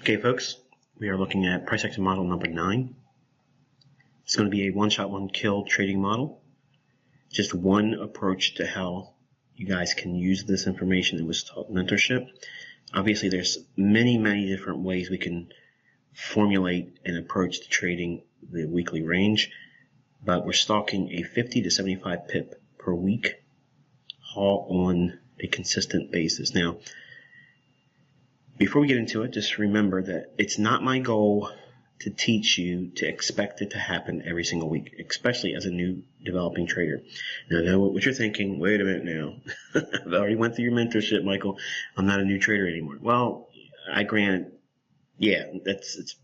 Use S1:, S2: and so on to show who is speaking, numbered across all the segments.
S1: Okay, folks, we are looking at price action model number 9. It's going to be a one-shot, one-kill trading model. Just one approach to how you guys can use this information that was taught in mentorship. Obviously, there's many different ways we can formulate an approach to trading the weekly range, but we're stalking a 50 to 75 pip per week haul on a consistent basis. Now, before we get into it, just remember that it's not my goal to teach you to expect it to happen every single week, especially as a new developing trader. Now, I know what you're thinking. Wait a minute now. I've already went through your mentorship, Michael. I'm not a new trader anymore. Well, I grant, yeah, it's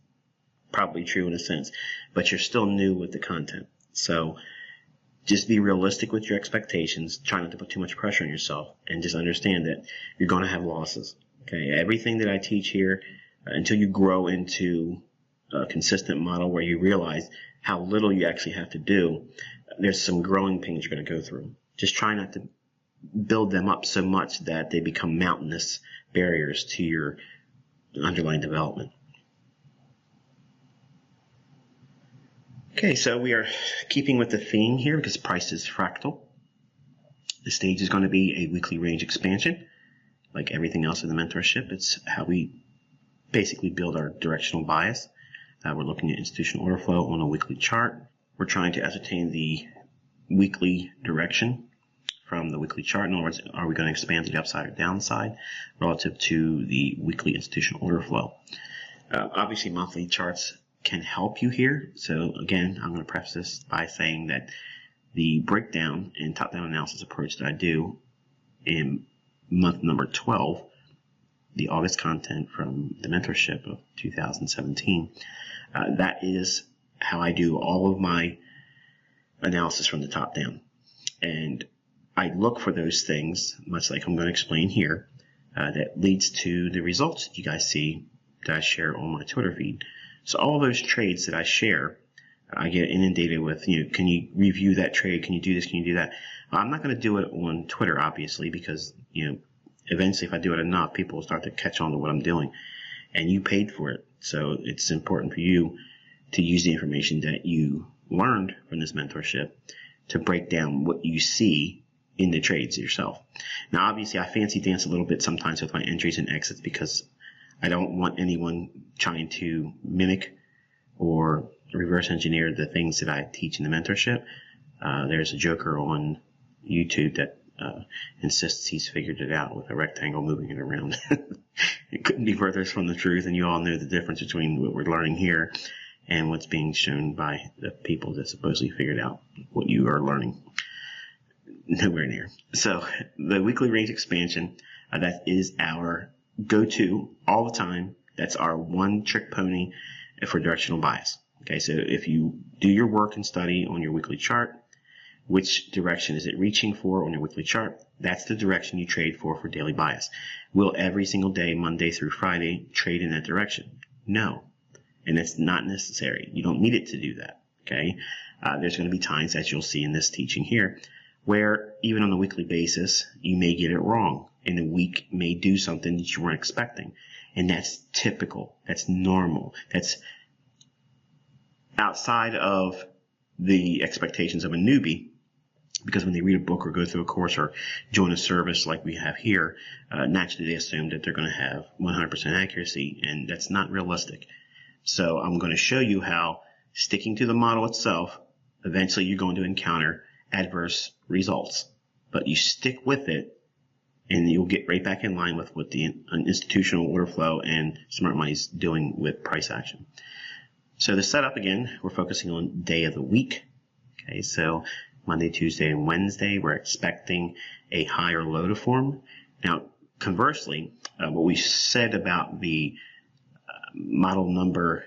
S1: probably true in a sense, but you're still new with the content. So just be realistic with your expectations. Try not to put too much pressure on yourself, and just understand that you're going to have losses. Okay, everything that I teach here, until you grow into a consistent model where you realize how little you actually have to do, there's some growing pains you're going to go through. Just try not to build them up so much that they become mountainous barriers to your underlying development. Okay, so we are keeping with the theme here because price is fractal. The stage is going to be a weekly range expansion. Like everything else in the mentorship, it's how we basically build our directional bias. We're looking at institutional order flow on a weekly chart. We're trying to ascertain the weekly direction from the weekly chart. In other words, are we going to expand to the upside or downside relative to the weekly institutional order flow? Obviously, monthly charts can help you here. So again, I'm going to preface this by saying that the breakdown and top-down analysis approach that I do in month number 12, the August content from the mentorship of 2017, that is how I do all of my analysis from the top down. And I look for those things, much like I'm going to explain here, that leads to the results that you guys see that I share on my Twitter feed. So all those trades that I share, I get inundated with, can you review that trade? Can you do this? Can you do that? I'm not going to do it on Twitter, obviously, because, eventually if I do it enough, people will start to catch on to what I'm doing. And you paid for it. So it's important for you to use the information that you learned from this mentorship to break down what you see in the trades yourself. Now, obviously, I fancy dance a little bit sometimes with my entries and exits because I don't want anyone trying to mimic or reverse engineer the things that I teach in the mentorship. There's a joker on YouTube that insists he's figured it out with a rectangle moving it around. It couldn't be further from the truth, and you all know the difference between what we're learning here and what's being shown by the people that supposedly figured out what you are learning. Nowhere near. So the weekly range expansion, that is our go-to all the time. That's our one trick pony for directional bias. Okay, so if you do your work and study on your weekly chart, which direction is it reaching for on your weekly chart? That's the direction you trade for daily bias. Will every single day, Monday through Friday, trade in that direction? No. And it's not necessary. You don't need it to do that. Okay? There's going to be times, as you'll see in this teaching here, where even on a weekly basis, you may get it wrong. And the week may do something that you weren't expecting. And that's typical. That's normal. That's outside of the expectations of a newbie. Because when they read a book or go through a course or join a service like we have here, naturally they assume that they're going to have 100% accuracy, and that's not realistic. So I'm going to show you how sticking to the model itself, eventually you're going to encounter adverse results. But you stick with it, and you'll get right back in line with what the institutional order flow and smart money is doing with price action. So the setup, again, we're focusing on day of the week. Okay, so Monday, Tuesday, and Wednesday, we're expecting a high or low to form. Now, conversely, what we said about the model number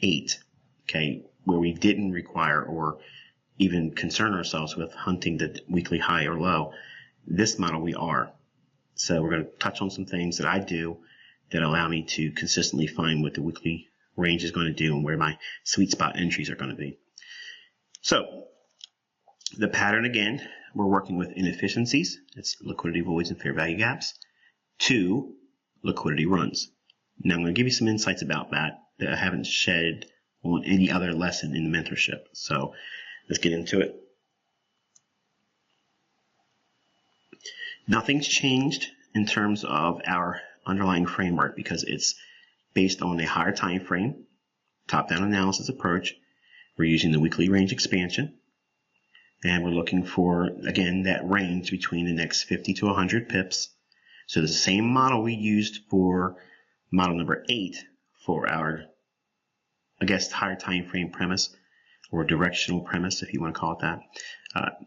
S1: 8, okay, where we didn't require or even concern ourselves with hunting the weekly high or low, this model we are. So we're going to touch on some things that I do that allow me to consistently find what the weekly range is going to do and where my sweet spot entries are going to be. So the pattern, again, we're working with inefficiencies. It's liquidity voids and fair value gaps. 2, liquidity runs. Now I'm going to give you some insights about that I haven't shared on any other lesson in the mentorship. So let's get into it. Nothing's changed in terms of our underlying framework because it's based on a higher time frame, top-down analysis approach. We're using the weekly range expansion, and we're looking for, again, that range between the next 50 to 100 pips. So the same model we used for model number 8 for our, I guess, higher time frame premise or directional premise, if you want to call it that.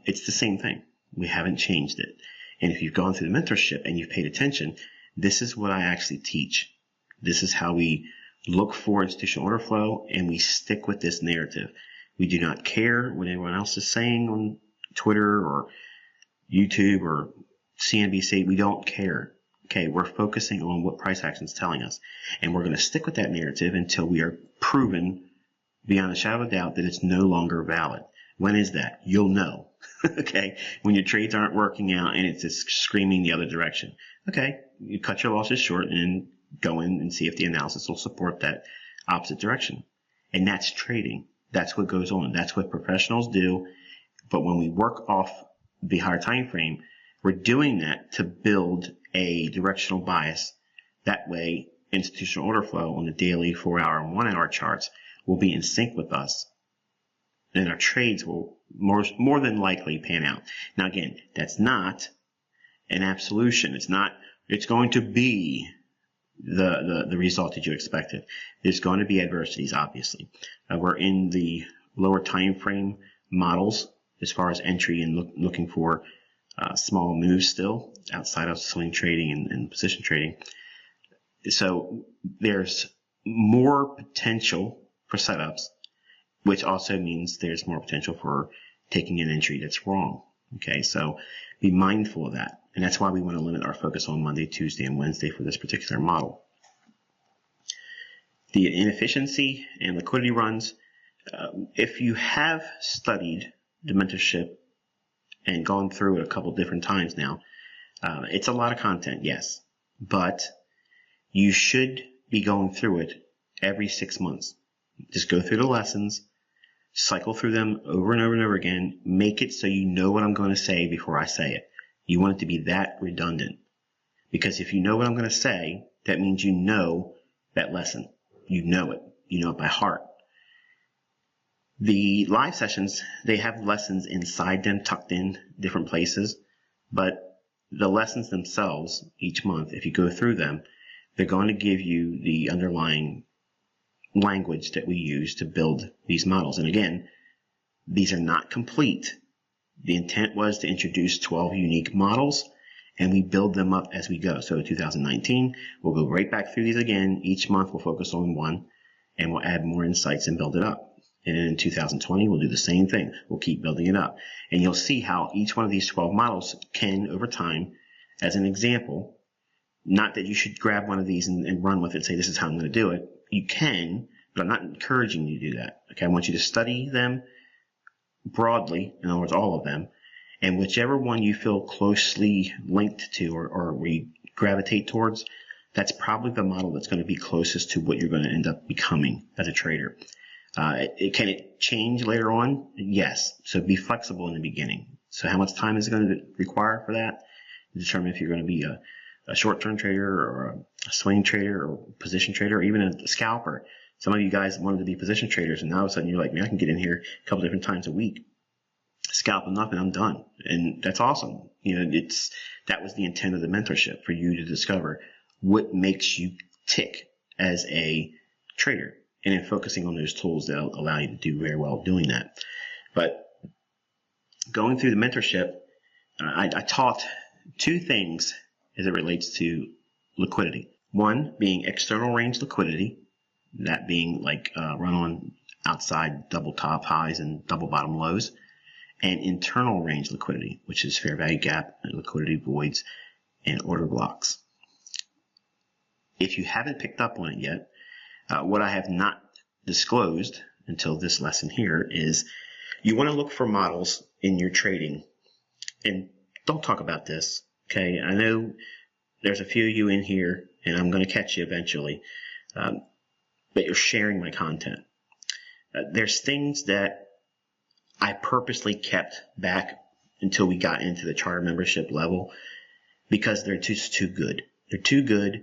S1: It's the same thing. We haven't changed it. And if you've gone through the mentorship and you've paid attention, this is what I actually teach. This is how we look for institutional order flow, and we stick with this narrative. We do not care what anyone else is saying on Twitter or YouTube or CNBC. We don't care. Okay, we're focusing on what price action is telling us, and we're going to stick with that narrative until we are proven beyond a shadow of a doubt that it's no longer valid. When is that? You'll know. Okay, when your trades aren't working out and it's just screaming the other direction. Okay, you cut your losses short and go in and see if the analysis will support that opposite direction. And that's trading. That's what goes on. That's what professionals do. But when we work off the higher time frame, we're doing that to build a directional bias. That way, institutional order flow on the daily, 4-hour, and 1-hour charts will be in sync with us, and our trades will more than likely pan out. Now, again, that's not an absolution. It's going to be the result that you expected. There's going to be adversities, obviously. We're in the lower time frame models as far as entry and looking for small moves still outside of swing trading and position trading. So there's more potential for setups, which also means there's more potential for taking an entry that's wrong. Okay, so be mindful of that. And that's why we want to limit our focus on Monday, Tuesday, and Wednesday for this particular model. The inefficiency and liquidity runs, if you have studied the mentorship and gone through it a couple different times now, it's a lot of content, yes, but you should be going through it every 6 months. Just go through the lessons, cycle through them over and over and over again, make it so you know what I'm going to say before I say it. You want it to be that redundant, because if you know what I'm going to say, that means you know that lesson. You know it by heart. The live sessions, they have lessons inside them, tucked in different places, but the lessons themselves each month, if you go through them, they're going to give you the underlying language that we use to build these models. And again, these are not complete. The intent was to introduce 12 unique models, and we build them up as we go. So in 2019, we'll go right back through these again. Each month we'll focus on one, and we'll add more insights and build it up. And in 2020, we'll do the same thing. We'll keep building it up. And you'll see how each one of these 12 models can, over time, as an example, not that you should grab one of these and run with it and say, this is how I'm going to do it. You can, but I'm not encouraging you to do that. Okay, I want you to study them broadly, in other words, all of them, and whichever one you feel closely linked to or we gravitate towards, that's probably the model that's going to be closest to what you're going to end up becoming as a trader. Can it change later on? Yes. So be flexible in the beginning. So how much time is it going to require for that? To determine if you're going to be a short-term trader or a swing trader or position trader or even a scalper. Some of you guys wanted to be position traders, and now all of a sudden you're like, man, I can get in here a couple different times a week, scalp enough, and I'm done. And that's awesome. That was the intent of the mentorship, for you to discover what makes you tick as a trader, and in focusing on those tools that allow you to do very well doing that. But going through the mentorship, I taught two things as it relates to liquidity. One being external range liquidity, that being like run on outside double top highs and double bottom lows, and internal range liquidity, which is fair value gap, liquidity voids, and order blocks. If you haven't picked up on it yet, what I have not disclosed until this lesson here is you want to look for models in your trading. And don't talk about this, okay? I know there's a few of you in here, and I'm going to catch you eventually, but you're sharing my content. There's things that I purposely kept back until we got into the charter membership level because they're just too good. They're too good,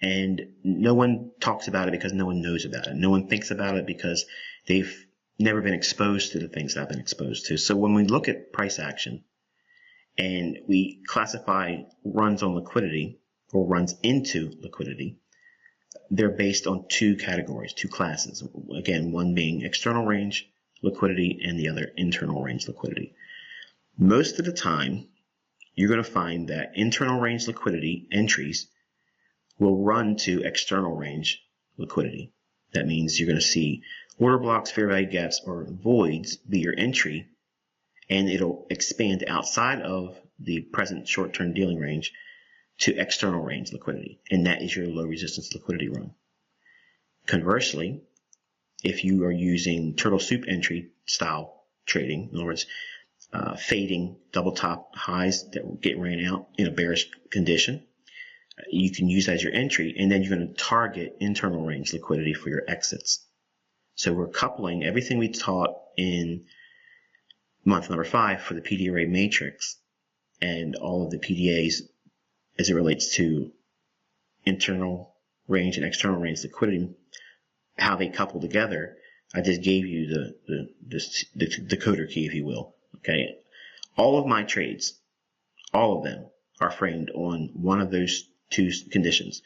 S1: and no one talks about it because no one knows about it. No one thinks about it because they've never been exposed to the things that I've been exposed to. So when we look at price action and we classify runs on liquidity or runs into liquidity, they're based on two categories, two classes. Again, one being external range liquidity and the other internal range liquidity. Most of the time, you're going to find that internal range liquidity entries will run to external range liquidity. That means you're going to see order blocks, fair value gaps, or voids be your entry, and it'll expand outside of the present short-term dealing range to external range liquidity, and that is your low resistance liquidity run. Conversely, if you are using turtle soup entry style trading, in other words, fading double top highs that get ran out in a bearish condition, you can use that as your entry, and then you're going to target internal range liquidity for your exits. So we're coupling everything we taught in month number 5 for the PD array matrix and all of the PDAs as it relates to internal range and external range liquidity, how they couple together. I just gave you the decoder key, if you will. Okay, all of my trades, all of them are framed on one of those two conditions.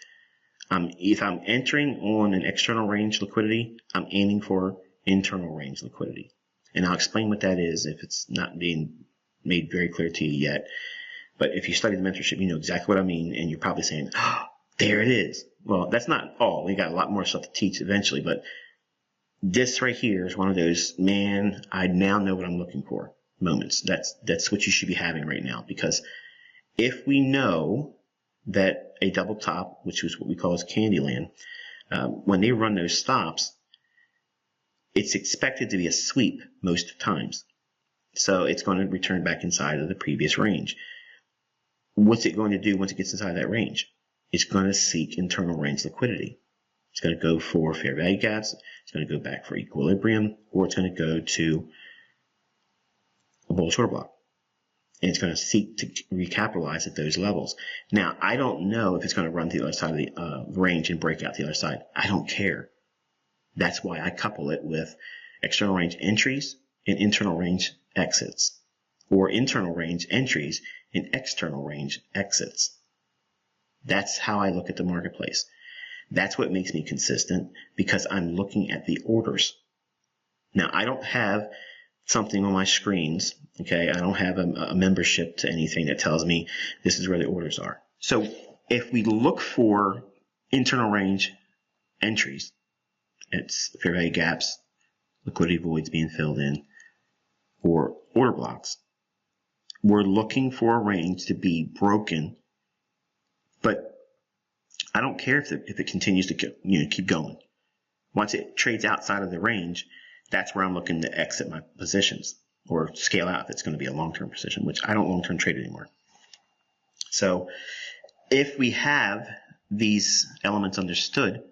S1: If I'm entering on an external range liquidity, I'm aiming for internal range liquidity. And I'll explain what that is if it's not being made very clear to you yet. But if you study the mentorship, you know exactly what I mean, and you're probably saying, oh, there it is. Well, that's not all. We got a lot more stuff to teach eventually, but this right here is one of those, man, I now know what I'm looking for moments. That's what you should be having right now, because if we know that a double top, which is what we call as Candyland, when they run those stops, it's expected to be a sweep most times. So it's going to return back inside of the previous range. What's it going to do once it gets inside that range? It's going to seek internal range liquidity. It's going to go for fair value gaps. It's going to go back for equilibrium, or it's going to go to a bullish order block. And it's going to seek to recapitalize at those levels. Now, I don't know if it's going to run to the other side of the range and break out the other side. I don't care. That's why I couple it with external range entries and internal range exits, or internal range entries and external range exits. That's how I look at the marketplace. That's what makes me consistent, because I'm looking at the orders. Now, I don't have something on my screens, okay? I don't have a membership to anything that tells me this is where the orders are. So if we look for internal range entries, it's fair value gaps, liquidity voids being filled in, or order blocks. We're looking for a range to be broken, but I don't care if it continues to keep going. Once it trades outside of the range, that's where I'm looking to exit my positions or scale out if it's going to be a long-term position, which I don't long-term trade anymore. So if we have these elements understood,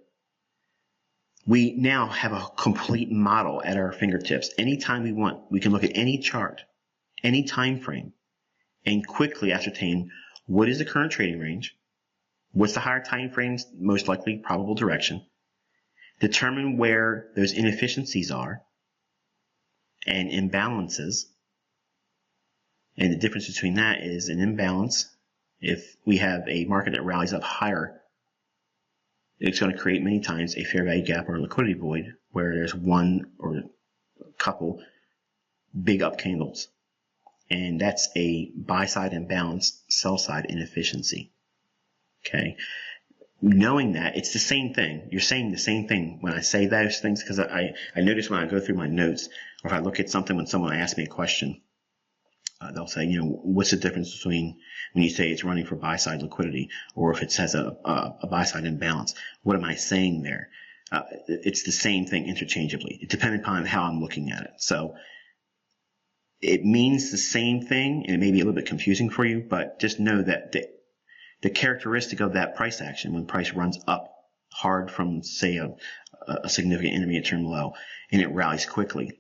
S1: we now have a complete model at our fingertips. Anytime we want, we can look at any chart, any time frame, and quickly ascertain what is the current trading range, what's the higher time frames, most likely probable direction, determine where those inefficiencies are and imbalances. And the difference between that is an imbalance. If we have a market that rallies up higher, it's going to create many times a fair value gap or a liquidity void where there's one or a couple big up candles. And that's a buy side imbalance, sell side inefficiency. Okay. Knowing that, it's the same thing. You're saying the same thing when I say those things, because I notice when I go through my notes, or if I look at something when someone asks me a question, they'll say, what's the difference between when you say it's running for buy side liquidity, or if it says a buy side imbalance? What am I saying there? It's the same thing interchangeably, depending upon how I'm looking at it. So it means the same thing, and it may be a little bit confusing for you, but just know that the characteristic of that price action, when price runs up hard from, say, a significant intermediate term low, and it rallies quickly,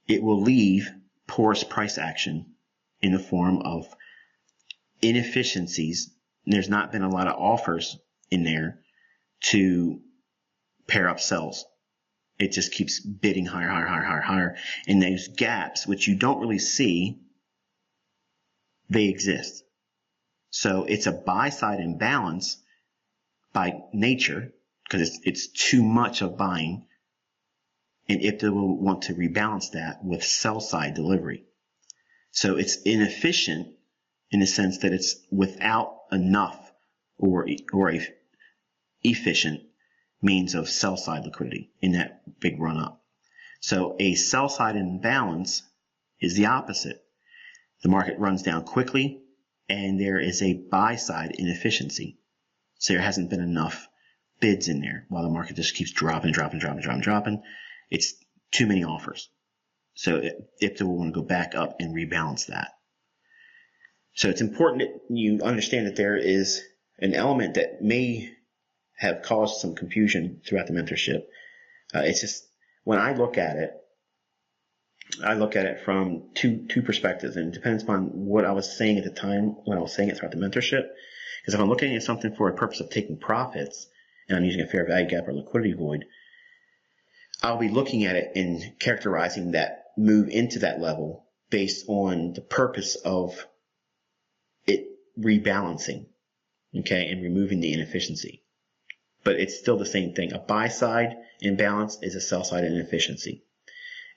S1: it will leave porous price action in the form of inefficiencies. There's not been a lot of offers in there to pair up sells. It just keeps bidding higher, higher, higher, higher, higher. And those gaps, which you don't really see, they exist. So it's a buy-side imbalance by nature, because it's too much of buying, and IPTA will want to rebalance that with sell-side delivery. So it's inefficient in the sense that it's without enough or a efficient means of sell-side liquidity in that big run-up. So a sell-side imbalance is the opposite. The market runs down quickly, and there is a buy-side inefficiency. So there hasn't been enough bids in there while the market just keeps dropping. It's too many offers. So IPTA will want to go back up and rebalance that. So it's important that you understand that there is an element that may have caused some confusion throughout the mentorship. It's just, when I look at it from two perspectives, and it depends upon what I was saying at the time when I was saying it throughout the mentorship. Because if I'm looking at something for a purpose of taking profits, and I'm using a fair value gap or liquidity void, I'll be looking at it and characterizing that move into that level based on the purpose of it rebalancing, okay, and removing the inefficiency. But it's still the same thing. A buy-side imbalance is a sell-side inefficiency.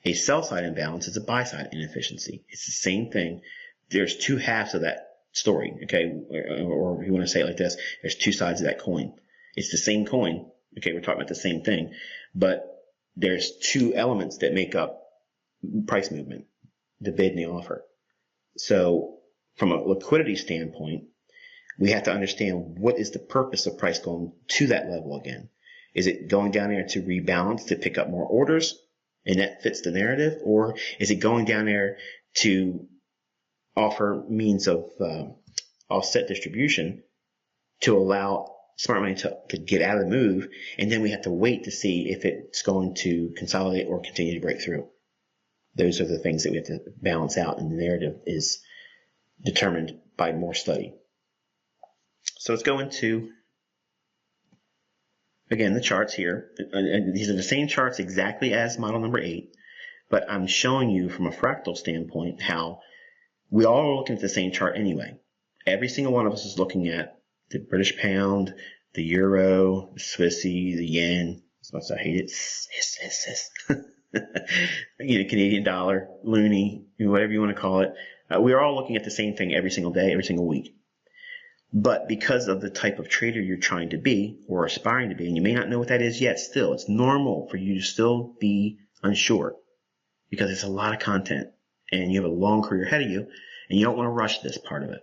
S1: A sell-side imbalance is a buy-side inefficiency. It's the same thing. There's two halves of that story, okay? Or if you want to say it like this, there's two sides of that coin. It's the same coin, okay? We're talking about the same thing, but there's two elements that make up price movement, the bid and the offer. So from a liquidity standpoint, we have to understand what is the purpose of price going to that level again. Is it going down there to rebalance, to pick up more orders, and that fits the narrative? Or is it going down there to offer means of offset distribution to allow smart money to get out of the move, and then we have to wait to see if it's going to consolidate or continue to break through? Those are the things that we have to balance out, and the narrative is determined by more study. So let's go into, again, the charts here. And these are the same charts exactly as model number 8, but I'm showing you from a fractal standpoint how we all are looking at the same chart anyway. Every single one of us is looking at the British pound, the euro, the Swissy, the yen, as much as I hate it, Canadian dollar, loonie, whatever you want to call it. We are all looking at the same thing every single day, every single week. But because of the type of trader you're trying to be or aspiring to be, and you may not know what that is yet still, it's normal for you to still be unsure because it's a lot of content and you have a long career ahead of you and you don't want to rush this part of it.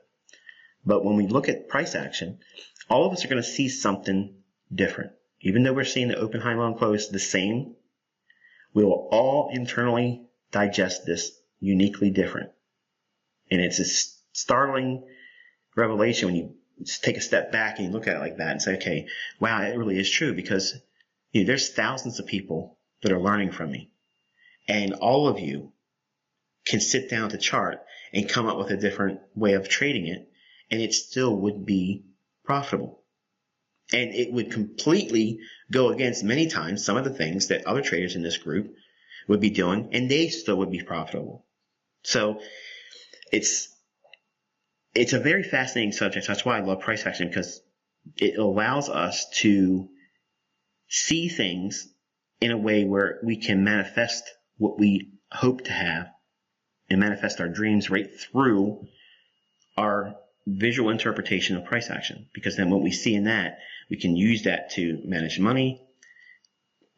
S1: But when we look at price action, all of us are going to see something different. Even though we're seeing the open, high, low, and close the same, we will all internally digest this uniquely different. And it's a startling revelation when you take a step back and you look at it like that and say, okay, wow, it really is true, because there's thousands of people that are learning from me. And all of you can sit down to chart and come up with a different way of trading it, and it still would be profitable. And it would completely go against many times some of the things that other traders in this group would be doing, and they still would be profitable. So it's a very fascinating subject. That's why I love price action, because it allows us to see things in a way where we can manifest what we hope to have and manifest our dreams right through our visual interpretation of price action. Because then what we see in that, we can use that to manage money.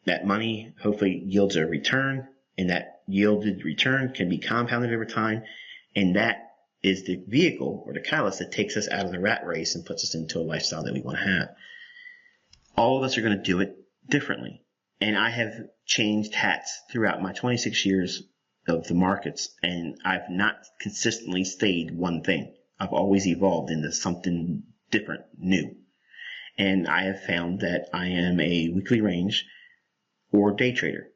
S1: That money hopefully yields a return, and that yielded return can be compounded over time. And that is the vehicle or the catalyst that takes us out of the rat race and puts us into a lifestyle that we want to have. All of us are going to do it differently. And I have changed hats throughout my 26 years of the markets, and I've not consistently stayed one thing. I've always evolved into something different, new. And I have found that I am a weekly range or day trader.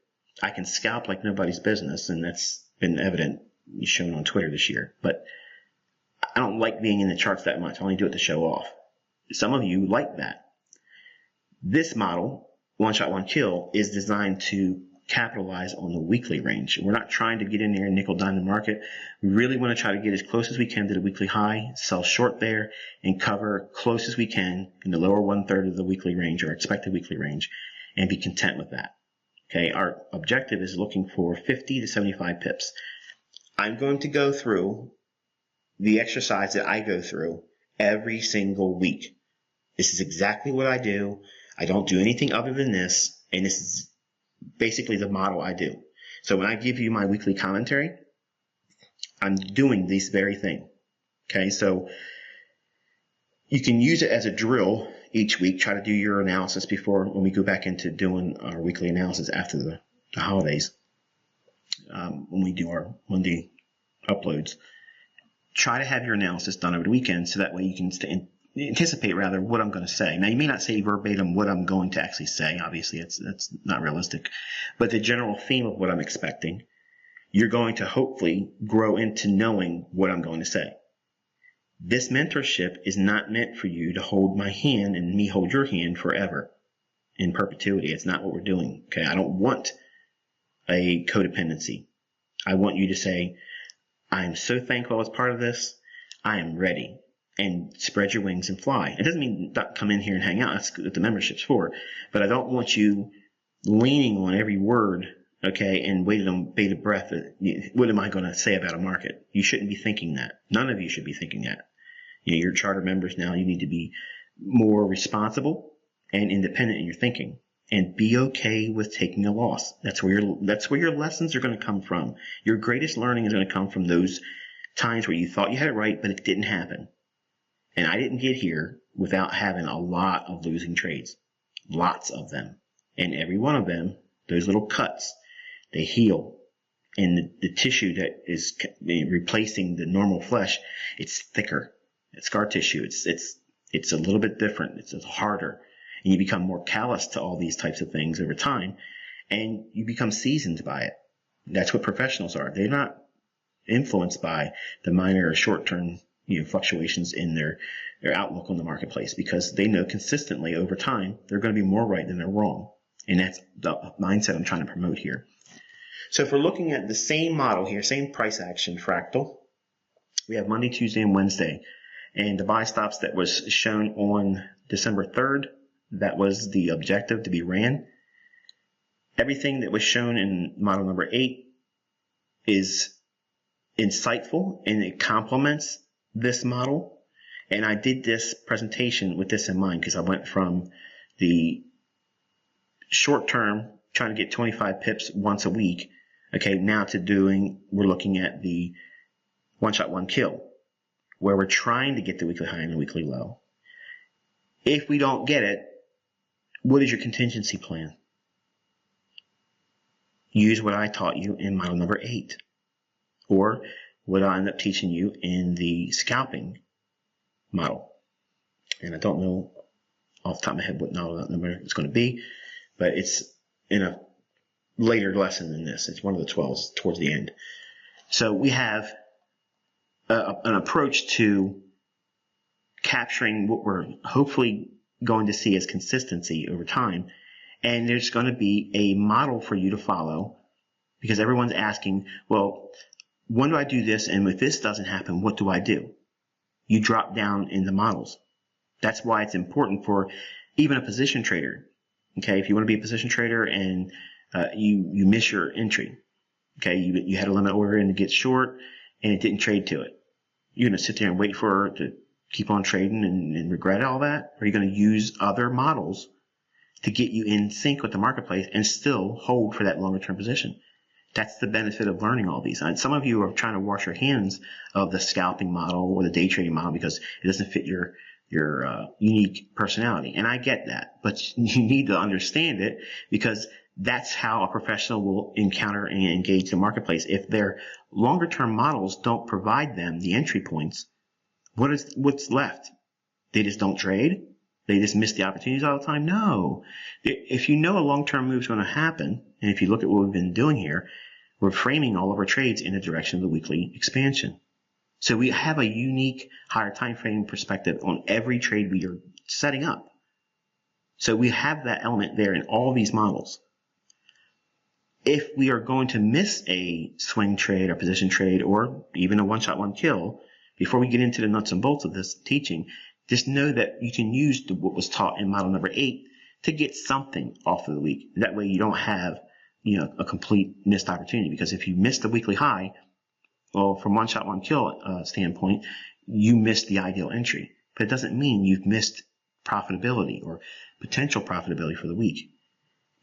S1: I can scalp like nobody's business, and that's been evident, shown on Twitter this year. But I don't like being in the charts that much. I only do it to show off. Some of you like that. This model, one shot, one kill, is designed to capitalize on the weekly range. We're not trying to get in there and nickel dime the market. We really want to try to get as close as we can to the weekly high, sell short there, and cover close as we can in the lower 1/3 of the weekly range or expected weekly range, and be content with that. Okay, our objective is looking for 50 to 75 pips. I'm going to go through the exercise that I go through every single week. This is exactly what I do. I don't do anything other than this, and this is basically the model I do. So when I give you my weekly commentary, I'm doing this very thing. Okay, so you can use it as a drill each week. Try to do your analysis before, when we go back into doing our weekly analysis after the holidays, when we do our Monday uploads. Try to have your analysis done over the weekend, so that way you can anticipate rather what I'm going to say. Now, you may not say verbatim what I'm going to actually say. Obviously, that's not realistic. But the general theme of what I'm expecting, you're going to hopefully grow into knowing what I'm going to say. This mentorship is not meant for you to hold my hand and me hold your hand forever in perpetuity. It's not what we're doing. Okay, I don't want a codependency. I want you to say, I am so thankful I was part of this. I am ready. And spread your wings and fly. It doesn't mean not come in here and hang out. That's what the membership's for. But I don't want you leaning on every word, okay, and waiting on bated breath. What am I going to say about a market? You shouldn't be thinking that. None of you should be thinking that. You know, you're charter members now. You need to be more responsible and independent in your thinking, and be okay with taking a loss. That's where your lessons are going to come from. Your greatest learning is going to come from those times where you thought you had it right, but it didn't happen. And I didn't get here without having a lot of losing trades, lots of them. And every one of them, those little cuts, they heal. And the tissue that is replacing the normal flesh, it's thicker. It's scar tissue. It's a little bit different. It's harder. And you become more callous to all these types of things over time, and you become seasoned by it. That's what professionals are. They're not influenced by the minor or short-term fluctuations in their outlook on the marketplace, because they know consistently over time they're going to be more right than they're wrong. And that's the mindset I'm trying to promote here. So if we're looking at the same model here, same price action fractal, we have Monday, Tuesday, and Wednesday. And the buy stops that was shown on December 3rd, that was the objective to be ran. Everything that was shown in model number 8 is insightful, and it complements this model. And I did this presentation with this in mind, because I went from the short term, trying to get 25 pips once a week, okay, now to we're looking at the one shot, one kill, where we're trying to get the weekly high and the weekly low. If we don't get it, what is your contingency plan? Use what I taught you in model number 8, or what I end up teaching you in the scalping model. And I don't know off the top of my head what model number it's going to be, but it's in a later lesson than this. It's one of the 12s towards the end. So we have an approach to capturing what we're hopefully going to see as consistency over time. And there's going to be a model for you to follow, because everyone's asking, well, when do I do this? And if this doesn't happen, what do I do? You drop down in the models. That's why it's important for even a position trader. Okay, if you want to be a position trader and you miss your entry, okay, you had a limit order and it gets short and it didn't trade to it, you're going to sit there and wait for it to keep on trading and regret all that? Or are you going to use other models to get you in sync with the marketplace and still hold for that longer term position? That's the benefit of learning all these. And some of you are trying to wash your hands of the scalping model or the day trading model because it doesn't fit your unique personality. And I get that, but you need to understand it, because that's how a professional will encounter and engage the marketplace. If their longer term models don't provide them the entry points, what's left? They just don't trade? They just miss the opportunities all the time? No. If you know a long-term move is going to happen, and if you look at what we've been doing here, we're framing all of our trades in the direction of the weekly expansion. So we have a unique higher time frame perspective on every trade we are setting up. So we have that element there in all these models. If we are going to miss a swing trade or position trade or even a one-shot, one-kill, before we get into the nuts and bolts of this teaching, just know that you can use what was taught in model number 8 to get something off of the week. That way you don't have, a complete missed opportunity. Because if you miss the weekly high, well, from one-shot, one-kill standpoint, you missed the ideal entry. But it doesn't mean you've missed profitability or potential profitability for the week.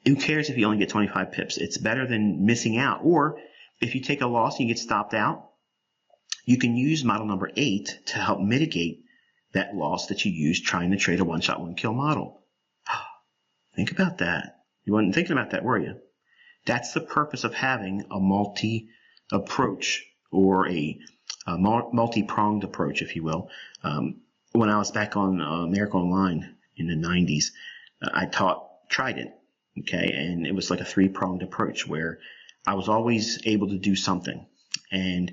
S1: Who cares if you only get 25 pips? It's better than missing out. Or if you take a loss and you get stopped out, you can use model number 8 to help mitigate that loss that you used trying to trade a one-shot, one-kill model. Think about that. You weren't thinking about that, were you? That's the purpose of having a multi-approach or a multi-pronged approach, if you will. When I was back on America Online in the 90s, I taught Trident. Okay, and it was like a 3-pronged approach where I was always able to do something. And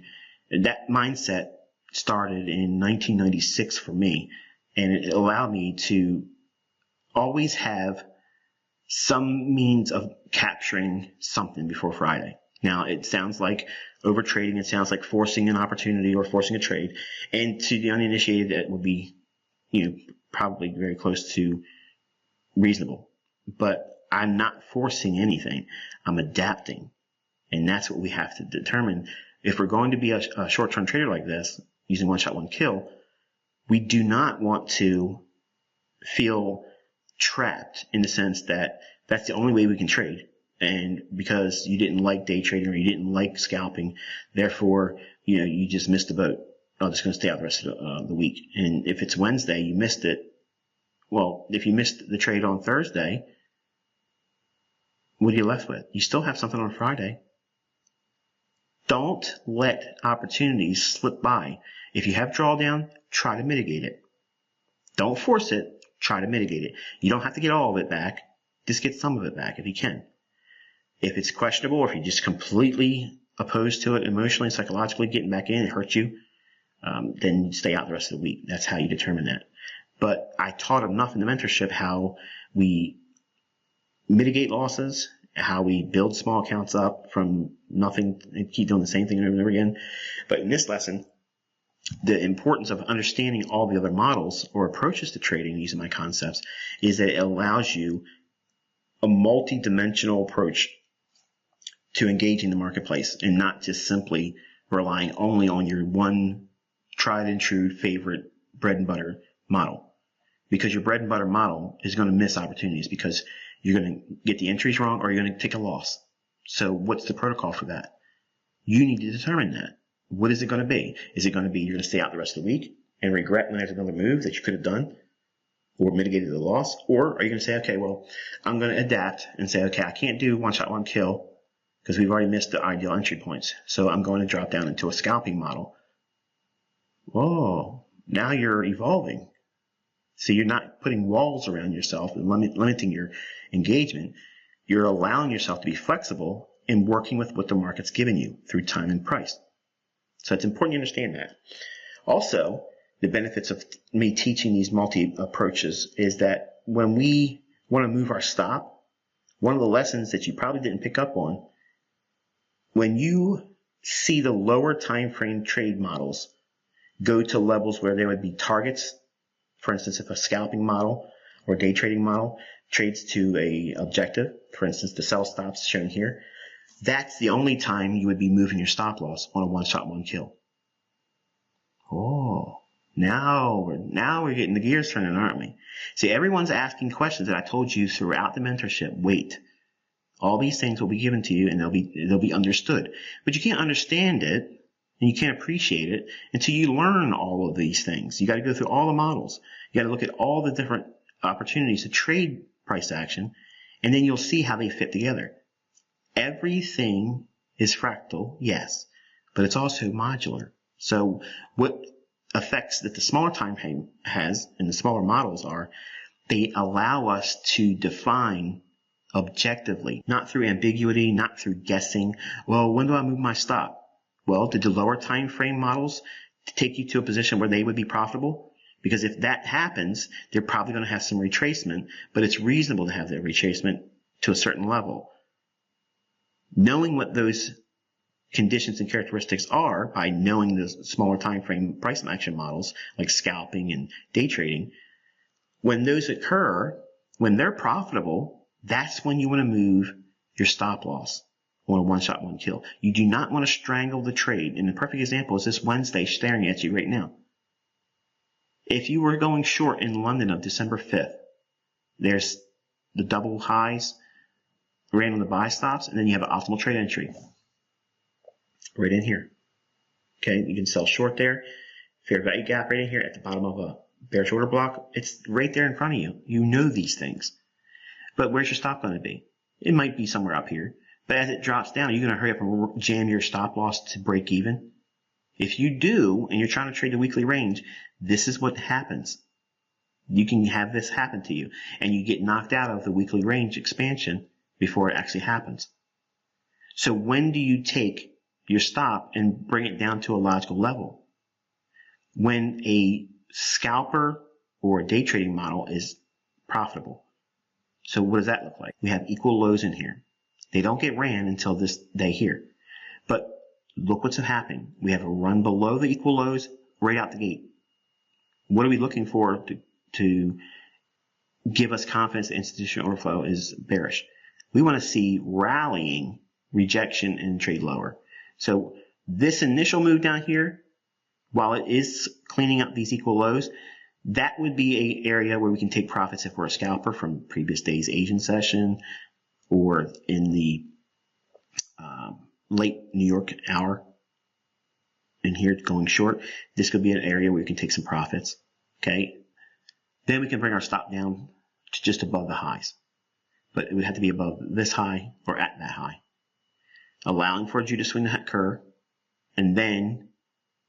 S1: that mindset started in 1996 for me, and it allowed me to always have some means of capturing something before Friday. Now, it sounds like overtrading. It sounds like forcing an opportunity or forcing a trade. And to the uninitiated, that would be, probably very close to reasonable. But I'm not forcing anything. I'm adapting. And that's what we have to determine. If we're going to be a short-term trader like this, using one-shot, one-kill, we do not want to feel trapped in the sense that that's the only way we can trade. And because you didn't like day trading or you didn't like scalping, therefore, you just missed the boat. I'm just going to stay out the rest of the week. And if it's Wednesday, you missed it. Well, if you missed the trade on Thursday, what are you left with? You still have something on Friday. Don't let opportunities slip by. If you have drawdown, try to mitigate it. Don't force it. Try to mitigate it. You don't have to get all of it back. Just get some of it back if you can. If it's questionable, or if you're just completely opposed to it emotionally, psychologically, getting back in, it hurts you, then stay out the rest of the week. That's how you determine that. But I taught enough in the mentorship how we mitigate losses, how we build small accounts up from nothing and keep doing the same thing over and over again. But in this lesson, the importance of understanding all the other models or approaches to trading using my concepts is that it allows you a multi-dimensional approach to engaging the marketplace and not just simply relying only on your one tried and true favorite bread and butter model. Because your bread and butter model is going to miss opportunities because you're going to get the entries wrong or you're going to take a loss. So what's the protocol for that? You need to determine that. What is it going to be? Is it going to be you're going to stay out the rest of the week and regret when there's another move that you could have done or mitigated the loss? Or are you going to say, okay, well, I'm going to adapt and say, okay, I can't do one shot, one kill because we've already missed the ideal entry points. So I'm going to drop down into a scalping model. Whoa, now you're evolving. So you're not putting walls around yourself and limiting your engagement. You're allowing yourself to be flexible in working with what the market's giving you through time and price. So it's important you understand that. Also, the benefits of me teaching these multi-approaches is that when we want to move our stop, one of the lessons that you probably didn't pick up on, when you see the lower time frame trade models go to levels where there would be targets, for instance, if a scalping model or day trading model trades to a objective, for instance, the sell stops shown here, that's the only time you would be moving your stop loss on a one shot, one kill. Oh, now we're getting the gears turning, aren't we? See, everyone's asking questions that I told you throughout the mentorship. Wait, all these things will be given to you and they'll be understood, but you can't understand it and you can't appreciate it until you learn all of these things. You got to go through all the models. You got to look at all the different opportunities to trade price action, and then you'll see how they fit together. Everything is fractal, yes, but it's also modular. So what effects that the smaller time frame has and the smaller models are, they allow us to define objectively, not through ambiguity, not through guessing. Well, when do I move my stop? Well, did the lower time frame models take you to a position where they would be profitable? Because if that happens, they're probably going to have some retracement, but it's reasonable to have that retracement to a certain level. Knowing what those conditions and characteristics are by knowing the smaller time frame price action models like scalping and day trading, when those occur, when they're profitable, that's when you want to move your stop loss on a one-shot, one-kill. You do not want to strangle the trade. And the perfect example is this Wednesday staring at you right now. If you were going short in London of December 5th, there's the double highs, ran on the buy stops, and then you have an optimal trade entry right in here. Okay, you can sell short there. Fair value gap right in here at the bottom of a bearish order block. It's right there in front of you. You know these things. But where's your stop going to be? It might be somewhere up here. But as it drops down, you're going to hurry up and jam your stop loss to break even. If you do, and you're trying to trade the weekly range, this is what happens. You can have this happen to you, and you get knocked out of the weekly range expansion before it actually happens. So when do you take your stop and bring it down to a logical level? When a scalper or a day trading model is profitable. So what does that look like? We have equal lows in here. They don't get ran until this day here. But look what's happening. We have a run below the equal lows right out the gate. What are we looking for to give us confidence that institutional order flow is bearish? We want to see rallying, rejection, and trade lower. So this initial move down here, while it is cleaning up these equal lows, that would be an area where we can take profits if we're a scalper from previous day's Asian session or in the late New York hour. And here going short, this could be an area where we can take some profits. Okay, then we can bring our stop down to just above the highs, but it would have to be above this high or at that high, allowing for a Judas swing to occur. And then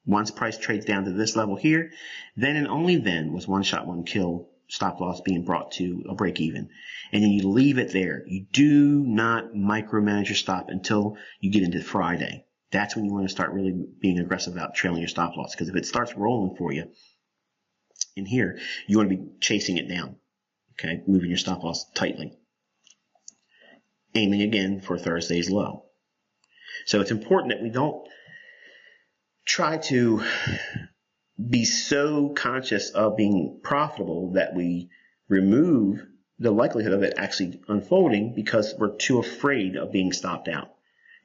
S1: once price trades down to this level here, then and only then was one shot, one kill stop loss being brought to a break even. And then you leave it there. You do not micromanage your stop until you get into Friday. That's when you want to start really being aggressive about trailing your stop loss, because if it starts rolling for you in here, you want to be chasing it down. Okay, moving your stop loss tightly, aiming again for Thursday's low. So it's important that we don't try to be so conscious of being profitable that we remove the likelihood of it actually unfolding because we're too afraid of being stopped out.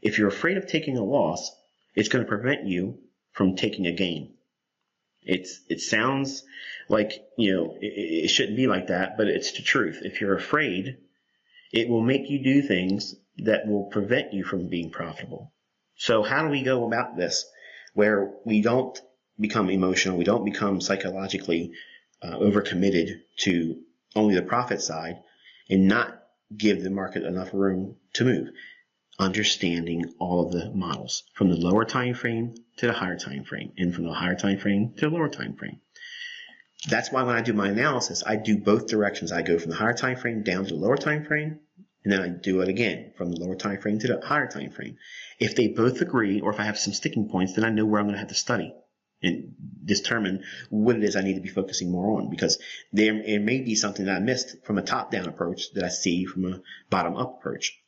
S1: If you're afraid of taking a loss, it's going to prevent you from taking a gain. It sounds like, it shouldn't be like that, but it's the truth. If you're afraid, it will make you do things that will prevent you from being profitable. So how do we go about this where we don't become emotional, we don't become psychologically overcommitted to only the profit side and not give the market enough room to move? Understanding all of the models from the lower time frame to the higher time frame, and from the higher time frame to the lower time frame. That's why when I do my analysis, I do both directions. I go from the higher time frame down to the lower time frame, and then I do it again from the lower time frame to the higher time frame. If they both agree, or if I have some sticking points, then I know where I'm going to have to study and determine what it is I need to be focusing more on, because it may be something that I missed from a top-down approach that I see from a bottom-up approach.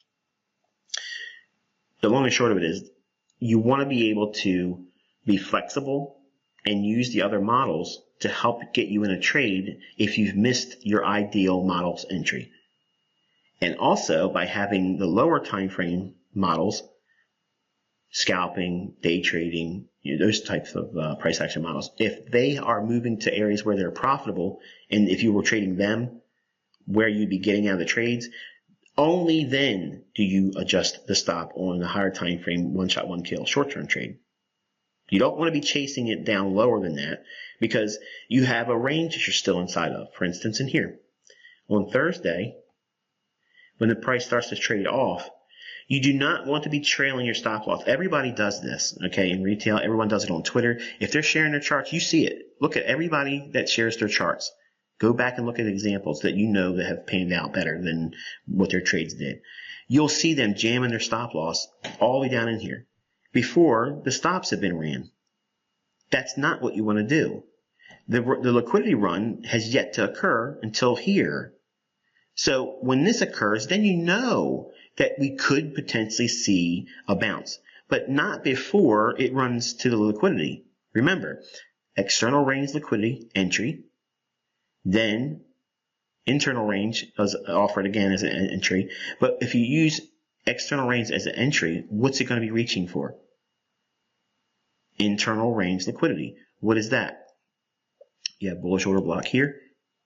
S1: The long and short of it is you want to be able to be flexible and use the other models to help get you in a trade if you've missed your ideal model's entry. And also by having the lower time frame models, scalping, day trading, those types of price action models, if they are moving to areas where they're profitable, and if you were trading them where you'd be getting out of the trades, only then do you adjust the stop on the higher time frame, one shot, one kill, short-term trade. You don't want to be chasing it down lower than that because you have a range that you're still inside of. For instance, in here, on Thursday, when the price starts to trade off, You do not want to be trailing your stop loss. Everybody does this, okay, in retail. Everyone does it on Twitter. If they're sharing their charts, you see it. Look at everybody that shares their charts. Go back and look at examples that you know that have panned out better than what their trades did. You'll see them jamming their stop loss all the way down in here before the stops have been ran. That's not what you want to do. The liquidity run has yet to occur until here. So when this occurs, then you know that we could potentially see a bounce, but not before it runs to the liquidity. Remember, external range liquidity entry, then internal range is offered again as an entry. But if you use external range as an entry, what's it going to be reaching for? Internal range liquidity. What is that? You have bullish order block here,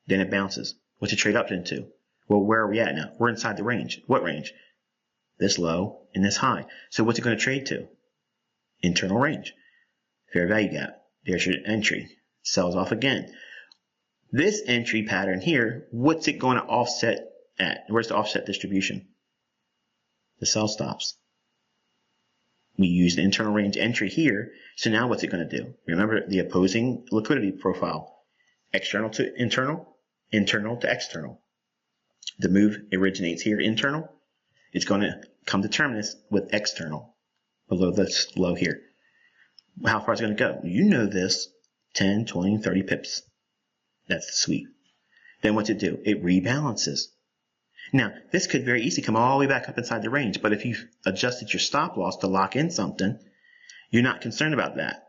S1: then it bounces. What's it trade up into? Well, where are we at now? We're inside the range. What range? This low and this high. So what's it going to trade to? Internal range. Fair value gap. There's your entry. Sells off again. This entry pattern here, what's it going to offset at? Where's the offset distribution? The sell stops. We use the internal range entry here. So now what's it going to do? Remember the opposing liquidity profile. External to internal, internal to external. The move originates here, internal. It's going to come to terminus with external below this low here. How far is it going to go? You know this, 10, 20, 30 pips. That's the sweep. Then what's it do? It rebalances. Now, this could very easily come all the way back up inside the range, but if you've adjusted your stop loss to lock in something, you're not concerned about that.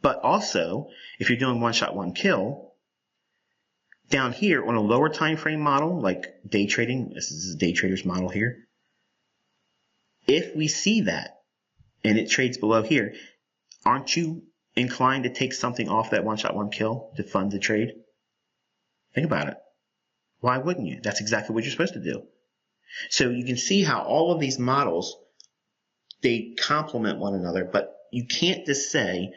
S1: But also, if you're doing one shot, one kill, down here on a lower time frame model, like day trading, this is a day trader's model here, if we see that and it trades below here, aren't you inclined to take something off that one shot, one kill to fund the trade? Think about it. Why wouldn't you? That's exactly what you're supposed to do. So you can see how all of these models, they complement one another, but you can't just say,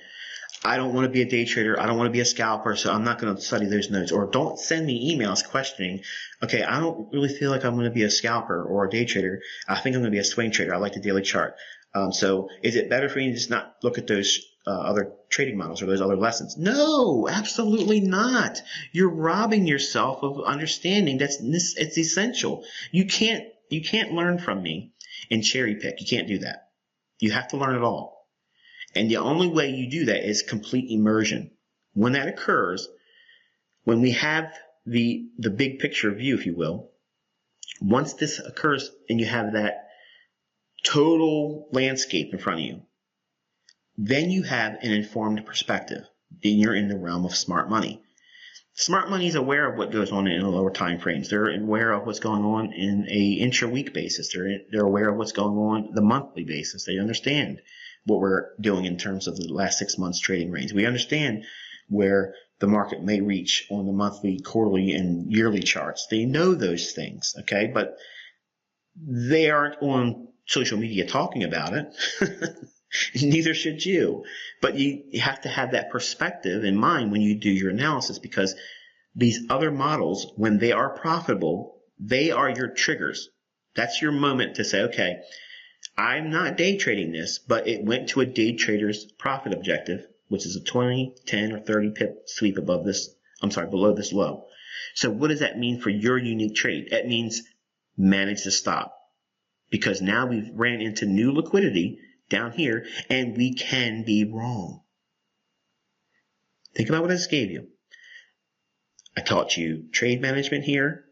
S1: I don't want to be a day trader, I don't want to be a scalper, so I'm not going to study those notes. Or don't send me emails questioning, okay, I don't really feel like I'm going to be a scalper or a day trader. I think I'm going to be a swing trader. I like the daily chart. So is it better for me to just not look at those other trading models or those other lessons? No, absolutely not. You're robbing yourself of understanding. It's essential. You can't learn from me and cherry pick. You can't do that. You have to learn it all. And the only way you do that is complete immersion. When that occurs, when we have the big picture view, if you will, once this occurs and you have that total landscape in front of you, then you have an informed perspective. Then you're in the realm of smart money. Smart money is aware of what goes on in the lower time frames. They're aware of what's going on in a intra-week basis. They're aware of what's going on the monthly basis. They understand what we're doing in terms of the last 6 months trading range. We understand where the market may reach on the monthly, quarterly, and yearly charts. They know those things, okay? But they aren't on social media talking about it. Neither should you. But you have to have that perspective in mind when you do your analysis, because these other models, when they are profitable, they are your triggers. That's your moment to say, okay, I'm not day trading this, but it went to a day trader's profit objective, which is a 20, 10, or 30 pip sweep above this, below this low. So what does that mean for your unique trade? That means manage the stop, because now we've ran into new liquidity down here and we can be wrong. Think about what I just gave you. I taught you trade management here.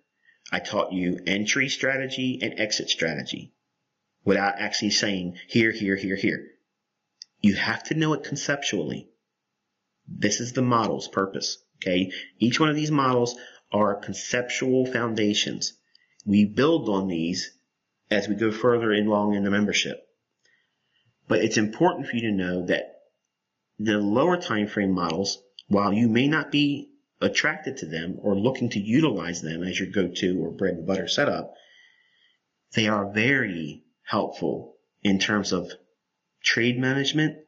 S1: I taught you entry strategy and exit strategy without actually saying here, here, here, here. You have to know it conceptually. This is the model's purpose, okay? Each one of these models are conceptual foundations. We build on these as we go further along in the membership. But it's important for you to know that the lower time frame models, while you may not be attracted to them or looking to utilize them as your go-to or bread and butter setup, they are very helpful in terms of trade management,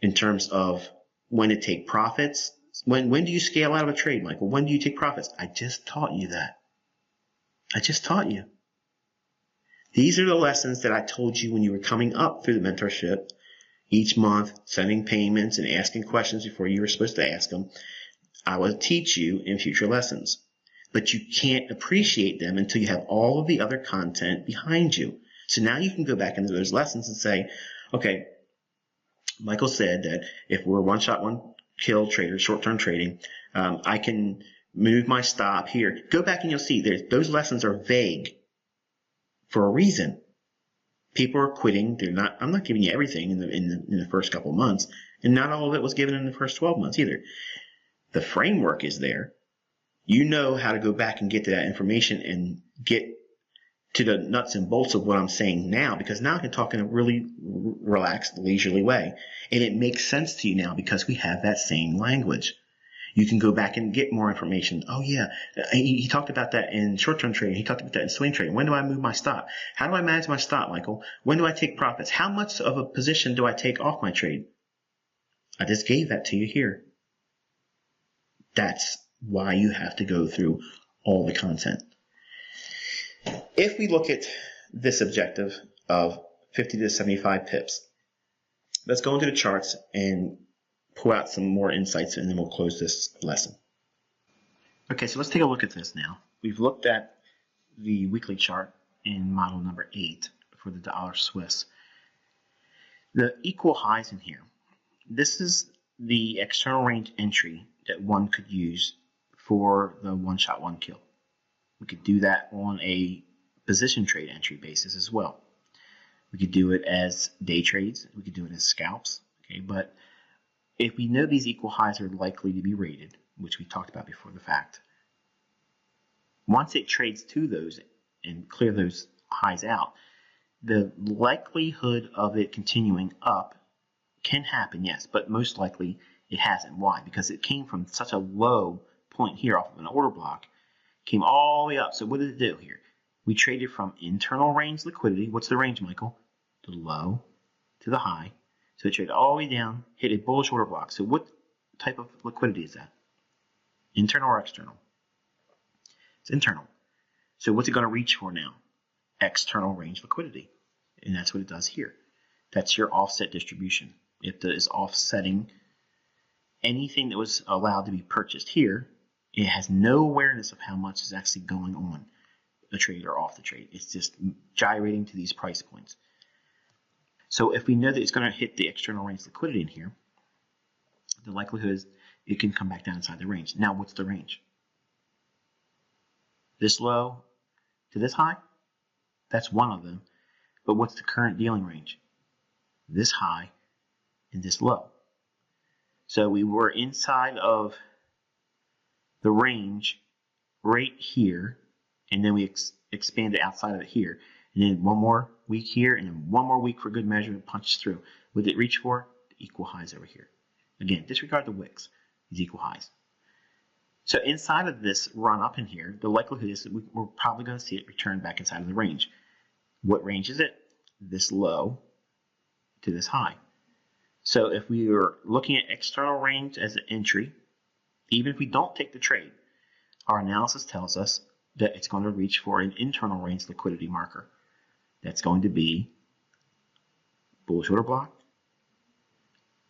S1: in terms of when to take profits. When do you scale out of a trade, Michael? When do you take profits? I just taught you that. I just taught you. These are the lessons that I told you when you were coming up through the mentorship each month, sending payments and asking questions before you were supposed to ask them. I will teach you in future lessons, but you can't appreciate them until you have all of the other content behind you. So now you can go back into those lessons and say, okay, Michael said that if we're one shot, one kill traders, short-term trading, I can move my stop here. Go back and you'll see those lessons are vague for a reason. People are quitting. I'm not giving you everything in the first couple of months, and not all of it was given in the first 12 months either. The framework is there. You know how to go back and get to that information and get to the nuts and bolts of what I'm saying now, because now I can talk in a really relaxed, leisurely way. And it makes sense to you now because we have that same language. You can go back and get more information. Oh, yeah, he talked about that in short-term trading. He talked about that in swing trading. When do I move my stop? How do I manage my stop, Michael? When do I take profits? How much of a position do I take off my trade? I just gave that to you here. That's why you have to go through all the content. If we look at this objective of 50 to 75 pips, let's go into the charts and pull out some more insights, and then we'll close this lesson. Okay, so let's take a look at this now. We've looked at the weekly chart in model number 8 for the dollar Swiss. The equal highs in here. This is the external range entry that one could use for the one shot, one kill. We could do that on a position trade entry basis as well. We could do it as day trades. We could do it as scalps. Okay, but if we know these equal highs are likely to be rated, which we talked about before the fact, once it trades to those and clear those highs out, the likelihood of it continuing up can happen, yes, but most likely it hasn't. Why? Because it came from such a low point here off of an order block, came all the way up. So what did it do here? We traded from internal range liquidity. What's the range, Michael? The low to the high. So it traded all the way down, hit a bullish order block. So what type of liquidity is that? Internal or external? It's internal. So what's it going to reach for now? External range liquidity. And that's what it does here. That's your offset distribution. It is offsetting anything that was allowed to be purchased here. It has no awareness of how much is actually going on the trade or off the trade. It's just gyrating to these price points. So if we know that it's going to hit the external range liquidity in here, the likelihood is it can come back down inside the range. Now, what's the range? This low to this high? That's one of them. But what's the current dealing range? This high and this low. So we were inside of the range right here, and then we expanded outside of it here. And then one more week here, and then one more week for good measure, and punches through. What did it reach for? The equal highs over here. Again, disregard the wicks, these equal highs. So inside of this run up in here, the likelihood is that we're probably going to see it return back inside of the range. What range is it? This low to this high. So if we were looking at external range as an entry, even if we don't take the trade, our analysis tells us that it's going to reach for an internal range liquidity marker. That's going to be bullish order block,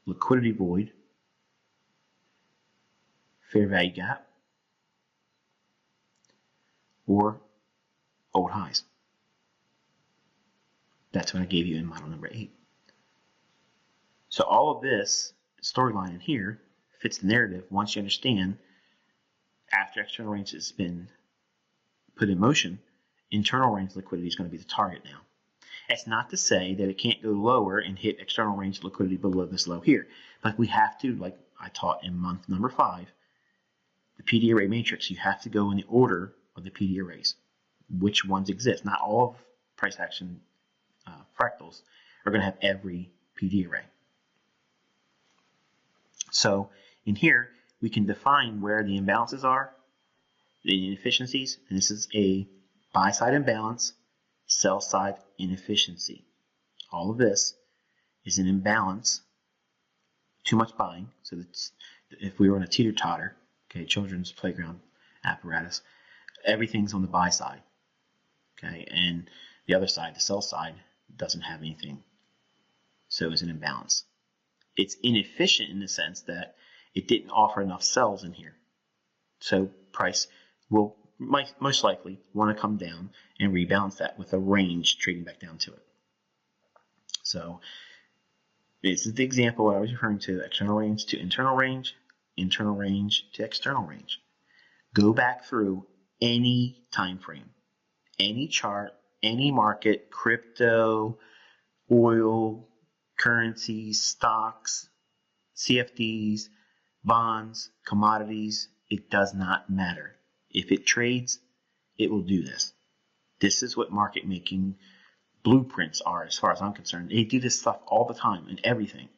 S1: liquidity void, fair value gap, or old highs. That's what I gave you in model number 8. So all of this storyline in here fits the narrative once you understand after external range has been put in motion, internal range liquidity is going to be the target now. That's not to say that it can't go lower and hit external range liquidity below this low here. But we have to, like I taught in month number 5, the PD array matrix, you have to go in the order of the PD arrays. Which ones exist? Not all of price action fractals are going to have every PD array. So in here, we can define where the imbalances are, the inefficiencies, and this is a buy side imbalance, sell side inefficiency. All of this is an imbalance, too much buying. So that's, if we were in a teeter-totter, okay, children's playground apparatus, everything's on the buy side, okay, and The other side, the sell side, doesn't have anything, so it's an imbalance. It's inefficient in the sense that it didn't offer enough sells in here. So price will most likely want to come down and rebalance that with a range trading back down to it. So this is the example I was referring to, external range to internal range to external range. Go back through any time frame, any chart, any market, crypto, oil, currencies, stocks, CFDs, bonds, commodities. It does not matter. If it trades, it will do this. This is what market making blueprints are as far as I'm concerned. They do this stuff all the time and everything.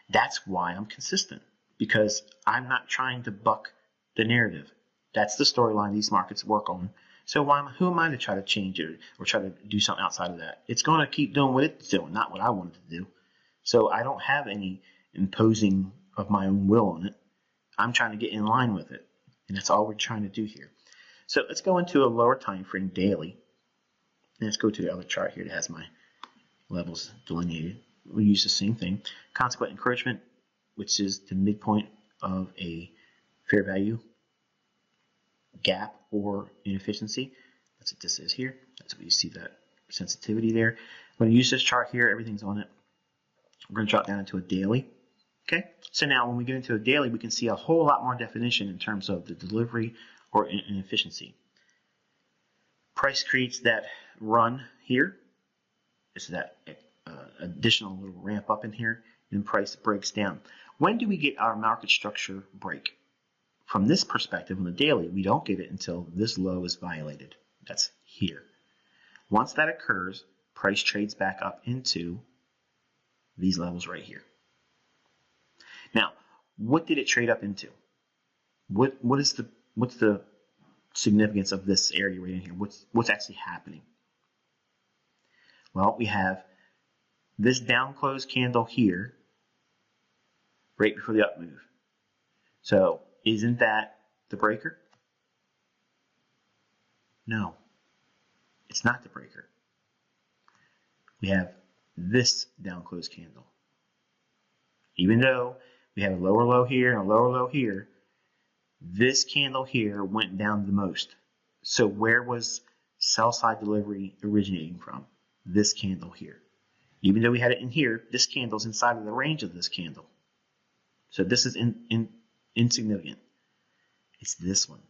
S1: That's why I'm consistent, because I'm not trying to buck the narrative. That's the storyline these markets work on. So who am I to try to change it or try to do something outside of that? It's going to keep doing what it's doing, not what I want it to do. So I don't have any imposing of my own will on it. I'm trying to get in line with it, and that's all we're trying to do here. So let's go into a lower time frame, daily. And let's go to the other chart here that has my levels delineated. We'll use the same thing. Consequent encroachment, which is the midpoint of a fair value gap or inefficiency. That's what this is here. That's what you see, that sensitivity there. I'm going to use this chart here. Everything's on it. We're going to drop down into a daily. Okay, so now when we get into a daily, we can see a whole lot more definition in terms of the delivery or inefficiency. Price creates that run here. This is that additional little ramp up in here, and price breaks down. When do we get our market structure break? From this perspective, on the daily, we don't get it until this low is violated. That's here. Once that occurs, price trades back up into these levels right here. Now, what did it trade up into? What's the significance of this area right in here? What's actually happening? Well, we have this down close candle here right before the up move. So isn't that the breaker? No, it's not the breaker. We have this down close candle. Even though we have a lower low here and a lower low here, this candle here went down the most. So where was sell side delivery originating from? This candle here. Even though we had it in here, this candle's inside of the range of this candle. So this is insignificant. It's this one.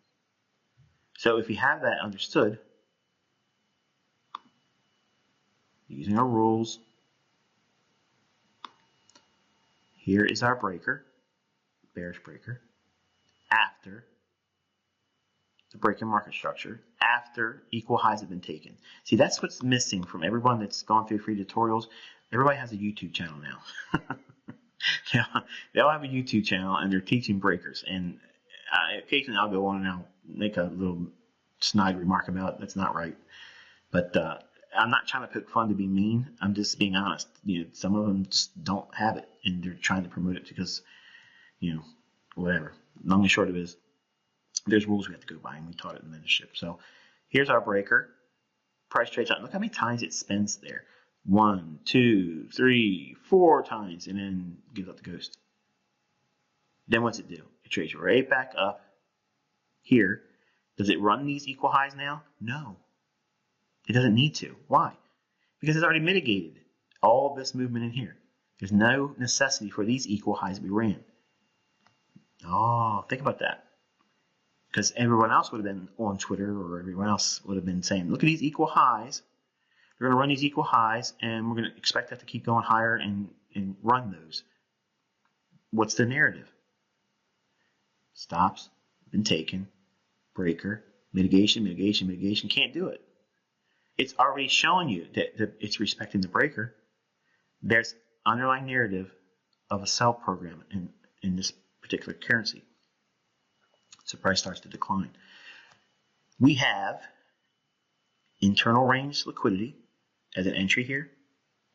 S1: So if we have that understood, using our rules, here is our breaker, bearish breaker, after the break in market structure, after equal highs have been taken. See, that's what's missing from everyone that's gone through free tutorials. Everybody has a YouTube channel now. Yeah, they all have a YouTube channel and they're teaching breakers. And occasionally I'll go on and I'll make a little snide remark about it. That's not right. But I'm not trying to poke fun to be mean. I'm just being honest. Some of them just don't have it, and they're trying to promote it because, whatever. Long and short of it is, there's rules we have to go by, and we taught it in the mentorship. So here's our breaker. Price trades out. Look how many times it spends there. 1, 2, 3, 4 times, and then gives up the ghost. Then what's it do? It trades right back up here. Does it run these equal highs now? No. It doesn't need to. Why? Because it's already mitigated all of this movement in here. There's no necessity for these equal highs to be ran. Oh, think about that. Because everyone else would have been on Twitter, or everyone else would have been saying, look at these equal highs. We're going to run these equal highs, and we're going to expect that to keep going higher and run those. What's the narrative? Stops, been taken, breaker, mitigation, mitigation, mitigation. Can't do it. It's already showing you that it's respecting the breaker. There's underlying narrative of a sell program in this particular currency. So price starts to decline. We have internal range liquidity as an entry here,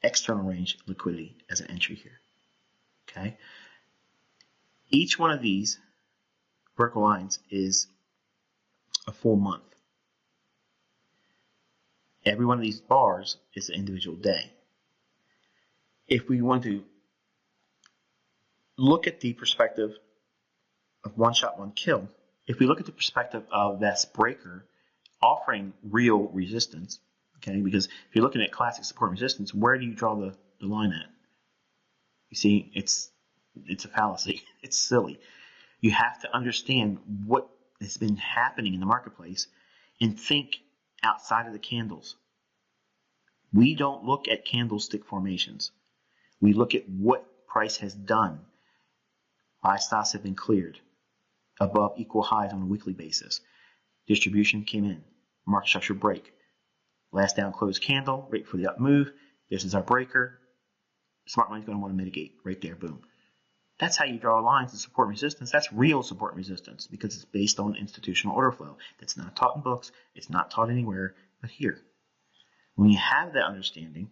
S1: external range liquidity as an entry here. Okay. Each one of these vertical lines is a full month.
S2: Every one of these bars is an individual day. If we want to look at the perspective of one shot, one kill, if we look at the perspective of this breaker offering real resistance, okay, because if you're looking at classic support resistance, where do you draw the line at? You see, it's a fallacy. It's silly. You have to understand what has been happening in the marketplace and think outside of the candles. We don't look at candlestick formations. We look at what price has done. Buy stops have been cleared above equal highs on a weekly basis. Distribution came in. Market structure break. Last down closed candle, right for the up move. This is our breaker. Smart money's going to want to mitigate right there. Boom. That's how you draw lines in support and resistance. That's real support and resistance because it's based on institutional order flow. That's not taught in books. It's not taught anywhere but here. When you have that understanding,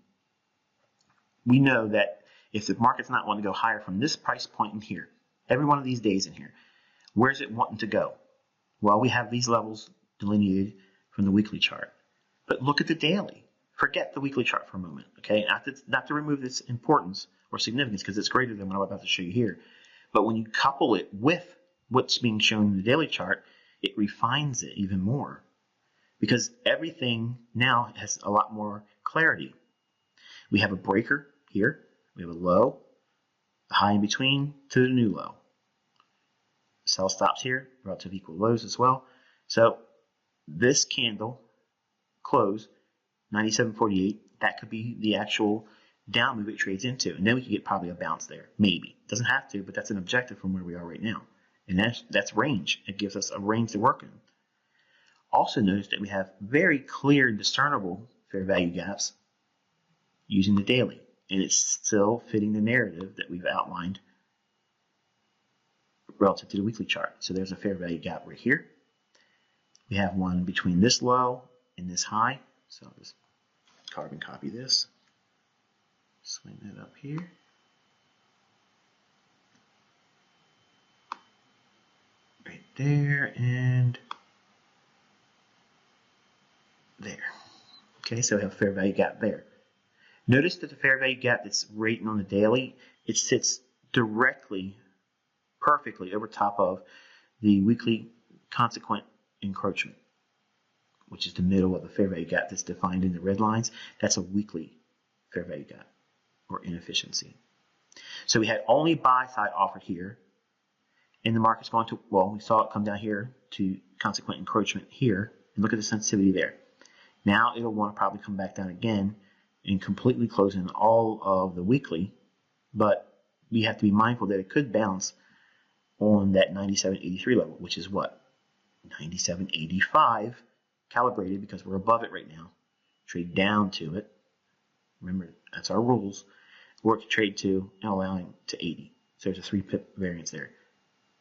S2: we know that if the market's not wanting to go higher from this price point in here, every one of these days in here, where's it wanting to go? Well, we have these levels delineated from the weekly chart. But look at the daily. Forget the weekly chart for a moment, okay? Not to remove its importance or significance because it's greater than what I'm about to show you here. But when you couple it with what's being shown in the daily chart, it refines it even more because everything now has a lot more clarity. We have a breaker here. We have a low, a high in between to the new low. Sell stops here, relative equal lows as well. So this candle close 97.48, that could be the actual down move it trades into. And then we could get probably a bounce there. Maybe. Doesn't have to, but that's an objective from where we are right now. And that's range. It gives us a range to work in. Also notice that we have very clear and discernible fair value gaps using the daily. And it's still fitting the narrative that we've outlined relative to the weekly chart. So there's a fair value gap right here. We have one between this low and this high. So I'll just carbon copy this. Swing that up here. Right there and there. Okay, so we have a fair value gap there. Notice that the fair value gap that's rating on the daily, it sits directly, perfectly over top of the weekly consequent encroachment, which is the middle of the fair value gap that's defined in the red lines. That's a weekly fair value gap or inefficiency. So we had only buy side offered here, and the market's going to, well, we saw it come down here to consequent encroachment here, and look at the sensitivity there. Now it'll want to probably come back down again and completely close in all of the weekly, but we have to be mindful that it could bounce on that 97.83 level, which is what? 97.85 calibrated because we're above it right now. Trade down to it. Remember, that's our rules. Work to trade to and allowing to 80. So there's a 3 pip variance there.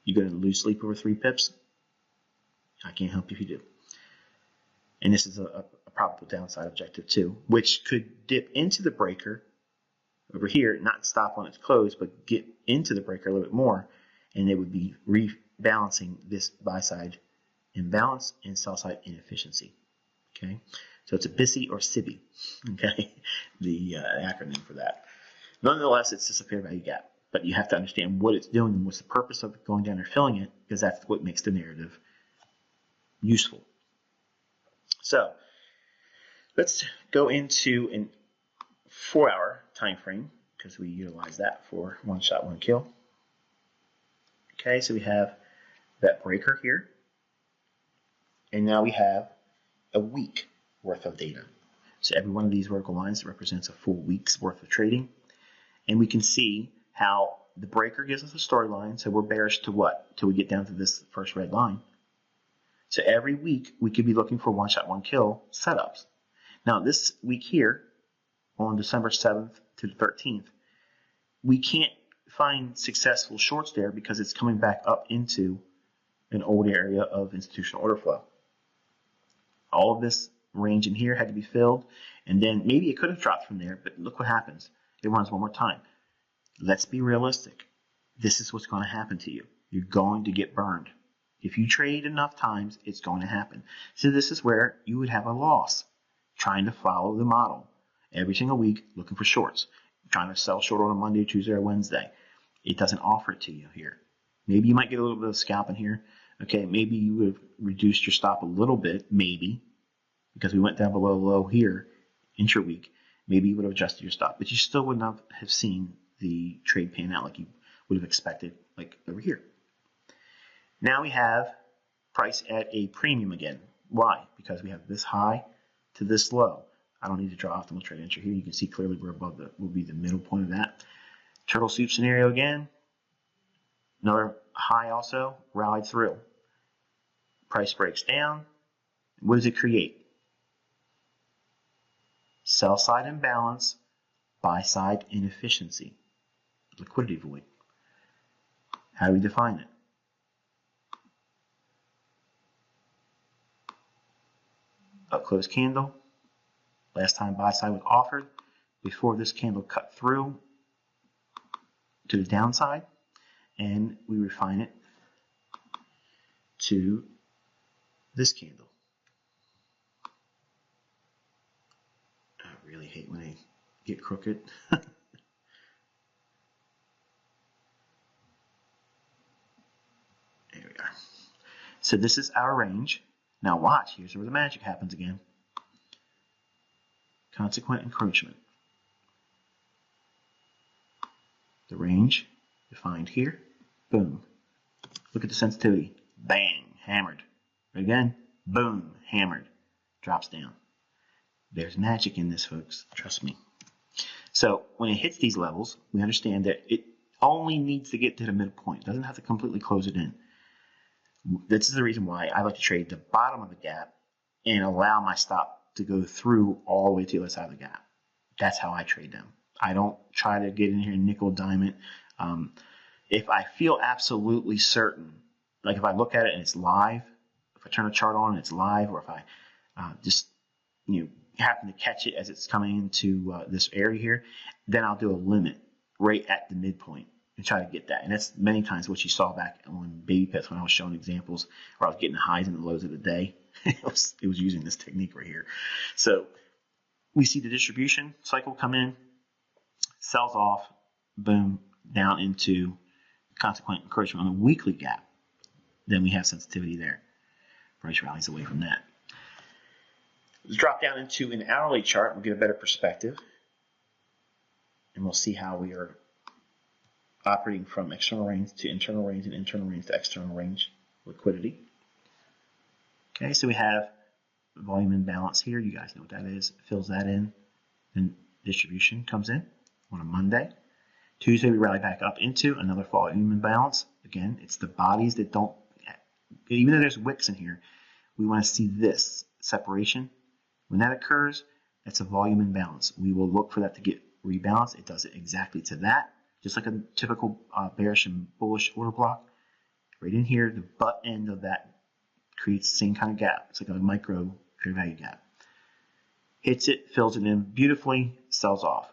S2: You going to lose sleep over 3 pips? I can't help you if you do. And this is a probable downside objective too, which could dip into the breaker over here, not stop on its close, but get into the breaker a little bit more, and it would be rebalancing this buy side imbalance and sell side inefficiency. Okay, so it's a BISI or SIBI. Okay, the acronym for that. Nonetheless, it's just a fair value gap, but you have to understand what it's doing and what's the purpose of going down or filling it, because that's what makes the narrative useful. So let's go into a 4-hour time frame because we utilize that for one shot, one kill. Okay, so we have that breaker here, and now we have a week worth of data. So every one of these vertical lines represents a full week's worth of trading, and we can see how the breaker gives us a storyline. So we're bearish to what? Till we get down to this first red line. So every week we could be looking for one shot, one kill setups. Now this week here, on December 7th to the 13th, we can't find successful shorts there because it's coming back up into an old area of institutional order flow. All of this range in here had to be filled, and then maybe it could have dropped from there, but look what happens. It runs one more time. Let's be realistic. This is what's going to happen to you. You're going to get burned. If you trade enough times, it's going to happen. So this is where you would have a loss. trying to follow the model every single week, looking for shorts, trying to sell short on a Monday, Tuesday, or Wednesday. It doesn't offer it to you here. Maybe you might get a little bit of scalping here. Okay, maybe you would have reduced your stop a little bit, maybe, because we went down below low here, intra-week. Maybe you would have adjusted your stop, but you still would not have seen the trade pan out like you would have expected, like over here. Now we have price at a premium again. Why? Because we have this high to this low. I don't need to draw optimal trade entry here. You can see clearly we're above will be the middle point of that. Turtle soup scenario again. Another high also, rallied through. Price breaks down. What does it create? Sell side imbalance, buy side inefficiency, liquidity void. How do we define it? Up close candle. Last time buy side was offered before this candle cut through to the downside, and we refine it to this candle. I really hate when they get crooked. There we are. So this is our range. Now watch, here's where the magic happens again. Consequent encroachment. The range defined here. Boom. Look at the sensitivity. Bang. Hammered. Again. Boom. Hammered. Drops down. There's magic in this, folks. Trust me. So when it hits these levels, we understand that it only needs to get to the midpoint. It doesn't have to completely close it in. This is the reason why I like to trade the bottom of the gap and allow my stop to go through all the way to the other side of the gap. That's how I trade them. I don't try to get in here nickel dime it. If I feel absolutely certain, like if I look at it and it's live, if I turn a chart on and it's live, or if I just happen to catch it as it's coming into this area here, then I'll do a limit right at the midpoint and try to get that. And that's many times what you saw back on baby pets when I was showing examples where I was getting the highs and the lows of the day. It was using this technique right here. So we see the distribution cycle come in, sells off, boom, down into consequent encroachment on the weekly gap. Then we have sensitivity there. Price rallies away from that. Let's drop down into an hourly chart. We'll get a better perspective. And we'll see how we are operating from external range to internal range and internal range to external range liquidity. Okay, so we have volume imbalance here. You guys know what that is. Fills that in. Then distribution comes in on a Monday. Tuesday, we rally back up into another volume imbalance. Again, it's the bodies that don't, even though there's wicks in here, we want to see this separation. When that occurs, that's a volume imbalance. We will look for that to get rebalanced. It does it exactly to that, just like a typical bearish and bullish order block. Right in here, the butt end of that creates the same kind of gap. It's like a micro fair value gap. Hits it, fills it in beautifully, sells off.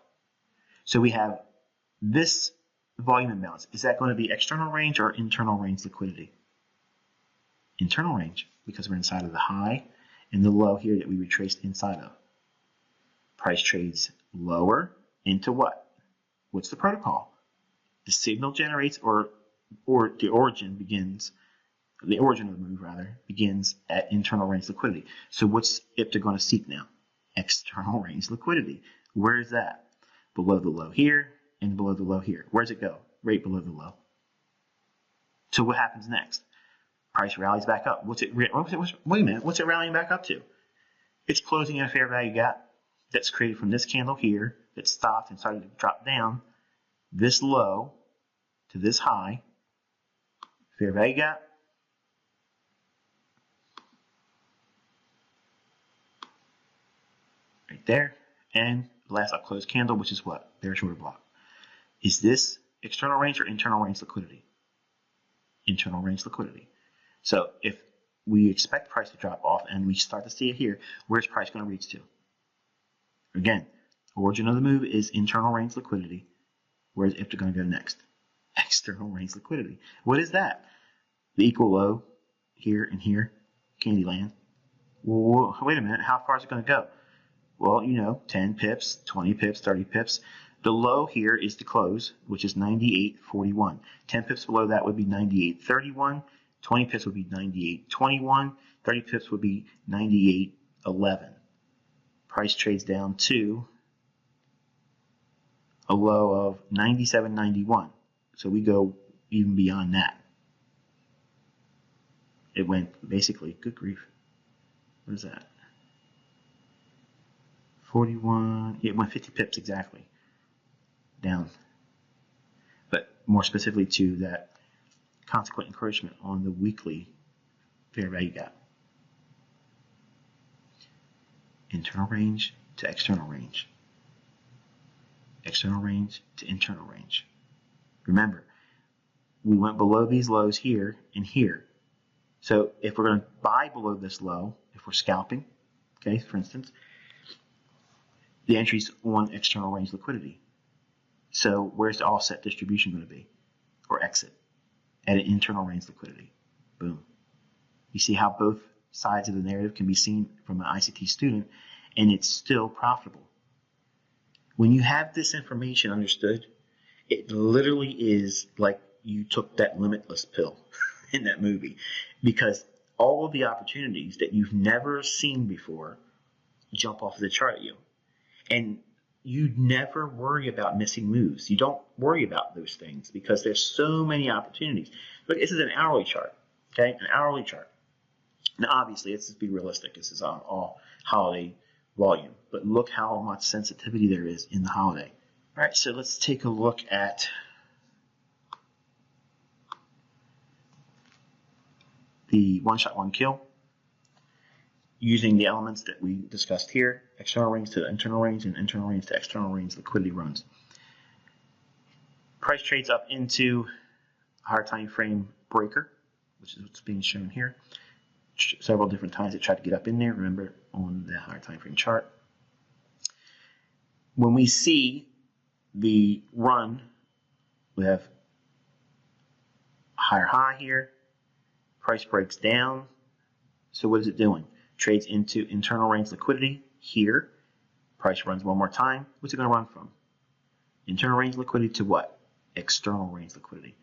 S2: So we have this volume imbalance. Is that going to be external range or internal range liquidity? Internal range, because we're inside of the high and the low here that we retraced inside of. Price trades lower into what? What's the protocol? The signal generates or the origin begins, the origin of the move rather, begins at internal range liquidity. So what's IPTA going to seek now? External range liquidity. Where is that? Below the low here and below the low here. Where does it go? Right below the low. So what happens next? Price rallies back up. Wait a minute. What's it rallying back up to? It's closing in a fair value gap that's created from this candle here that stopped and started to drop down this low to this high. Fair value gap. Right there. And last up close candle, which is what? Bearish order block. Is this external range or internal range liquidity? Internal range liquidity. So if we expect price to drop off and we start to see it here, where's price going to reach to? Again, origin of the move is internal range liquidity. Where's IPTA going to go next? External range liquidity. What is that? The equal low here and here, Candyland. Well, wait a minute. How far is it going to go? Well, 10 pips, 20 pips, 30 pips. The low here is the close, which is 98.41. 10 pips below that would be 98.31. 20 pips would be 98.21. 30 pips would be 98.11. Price trades down to a low of 97.91. So we go even beyond that. It went basically, good grief. What is that? 41. It went 50 pips exactly down. But more specifically to that consequent encroachment on the weekly fair value gap. Internal range to external range. External range to internal range. Remember, we went below these lows here and here. So if we're going to buy below this low, if we're scalping, okay, for instance, the entry's on external range liquidity. So where's the offset distribution going to be? Or exit? At an internal range liquidity. Boom. You see how both sides of the narrative can be seen from an ICT student, and it's still profitable. When you have this information understood, it literally is like you took that limitless pill in that movie, because all of the opportunities that you've never seen before jump off of the chart at you. And you never worry about missing moves. You don't worry about those things because there's so many opportunities. Look, this is an hourly chart, okay? An hourly chart. Now, obviously, let's just be realistic. This is on all holiday volume. But look how much sensitivity there is in the holiday. All right, so let's take a look at the one-shot, one-kill using the elements that we discussed here, external range to internal range and internal range to external range liquidity runs. Price trades up into a higher time frame breaker, which is what's being shown here. Several different times it tried to get up in there, remember, on the higher time frame chart. When we see the run, we have a higher high here, price breaks down. So what is it doing? Trades into internal range liquidity here. Price runs one more time. What's it going to run from? Internal range liquidity to what? External range liquidity.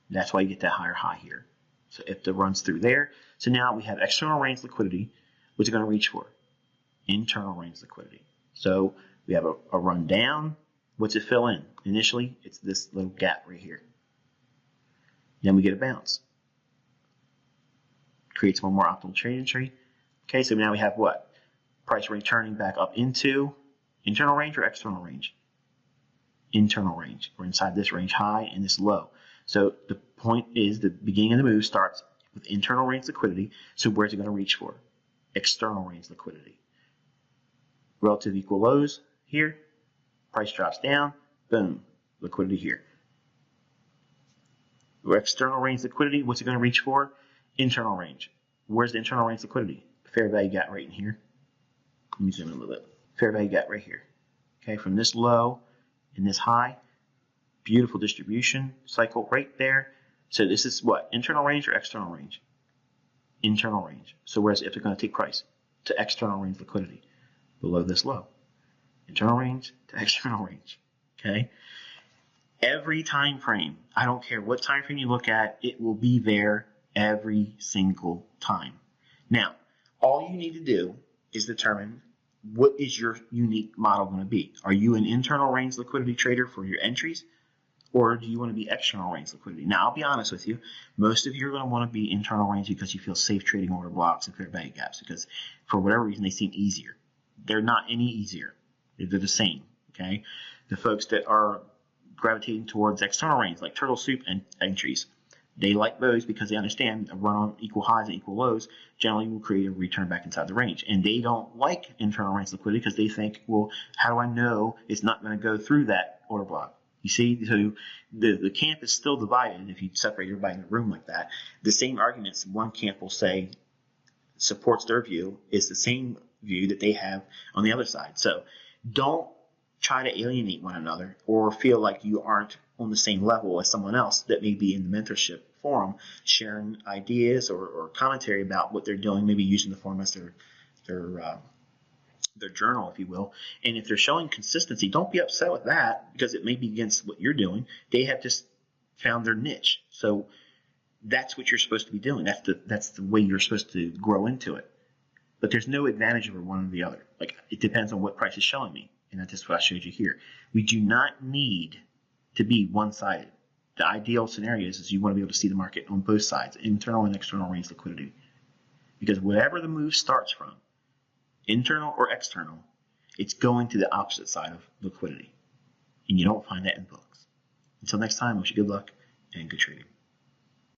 S2: That's why you get that higher high here. So if the runs through there, so now we have external range liquidity. What's it going to reach for? Internal range liquidity. So we have a run down. What's it fill in? Initially, it's this little gap right here. Then we get a bounce. Creates one more optimal trade entry. Okay, so now we have what? Price returning back up into internal range or external range? Internal range. We're inside this range high and this low. So the point is the beginning of the move starts with internal range liquidity. So where's it going to reach for? External range liquidity. Relative equal lows here. Price drops down. Boom. Liquidity here. External range liquidity, what's it going to reach for? Internal range. Where's the internal range liquidity? Fair value gap right in here. Let me zoom in a little bit. Fair value gap right here. Okay, from this low and this high, beautiful distribution cycle right there. So this is what? Internal range or external range? Internal range. So where's if they're going to take price? To external range liquidity. Below this low. Internal range to external range. Okay? Every time frame, I don't care what time frame you look at, it will be there every single time. Now, all you need to do is determine what is your unique model going to be. Are you an internal range liquidity trader for your entries, or do you want to be external range liquidity? Now, I'll be honest with you. Most of you are going to want to be internal range because you feel safe trading order blocks and fair value gaps because for whatever reason they seem easier. They're not any easier. They're the same. Okay, the folks that are gravitating towards external range like turtle soup and entries, they like those because they understand a run on equal highs and equal lows generally will create a return back inside the range. And they don't like internal range liquidity because they think, well, how do I know it's not going to go through that order block? You see, so the camp is still divided if you separate everybody in the room like that. The same arguments one camp will say supports their view is the same view that they have on the other side. So don't try to alienate one another or feel like you aren't on the same level as someone else that may be in the mentorship forum sharing ideas or commentary about what they're doing, maybe using the forum as their their journal, if you will. And if they're showing consistency, don't be upset with that because it may be against what you're doing. They have just found their niche. So that's what you're supposed to be doing. That's the way you're supposed to grow into it. But there's no advantage over one or the other. Like, it depends on what price is showing me. And that's just what I showed you here. We do not need to be one-sided. The ideal scenario is you want to be able to see the market on both sides, internal and external range liquidity. Because whatever the move starts from, internal or external, it's going to the opposite side of liquidity. And you don't find that in books. Until next time, I wish you good luck and good trading.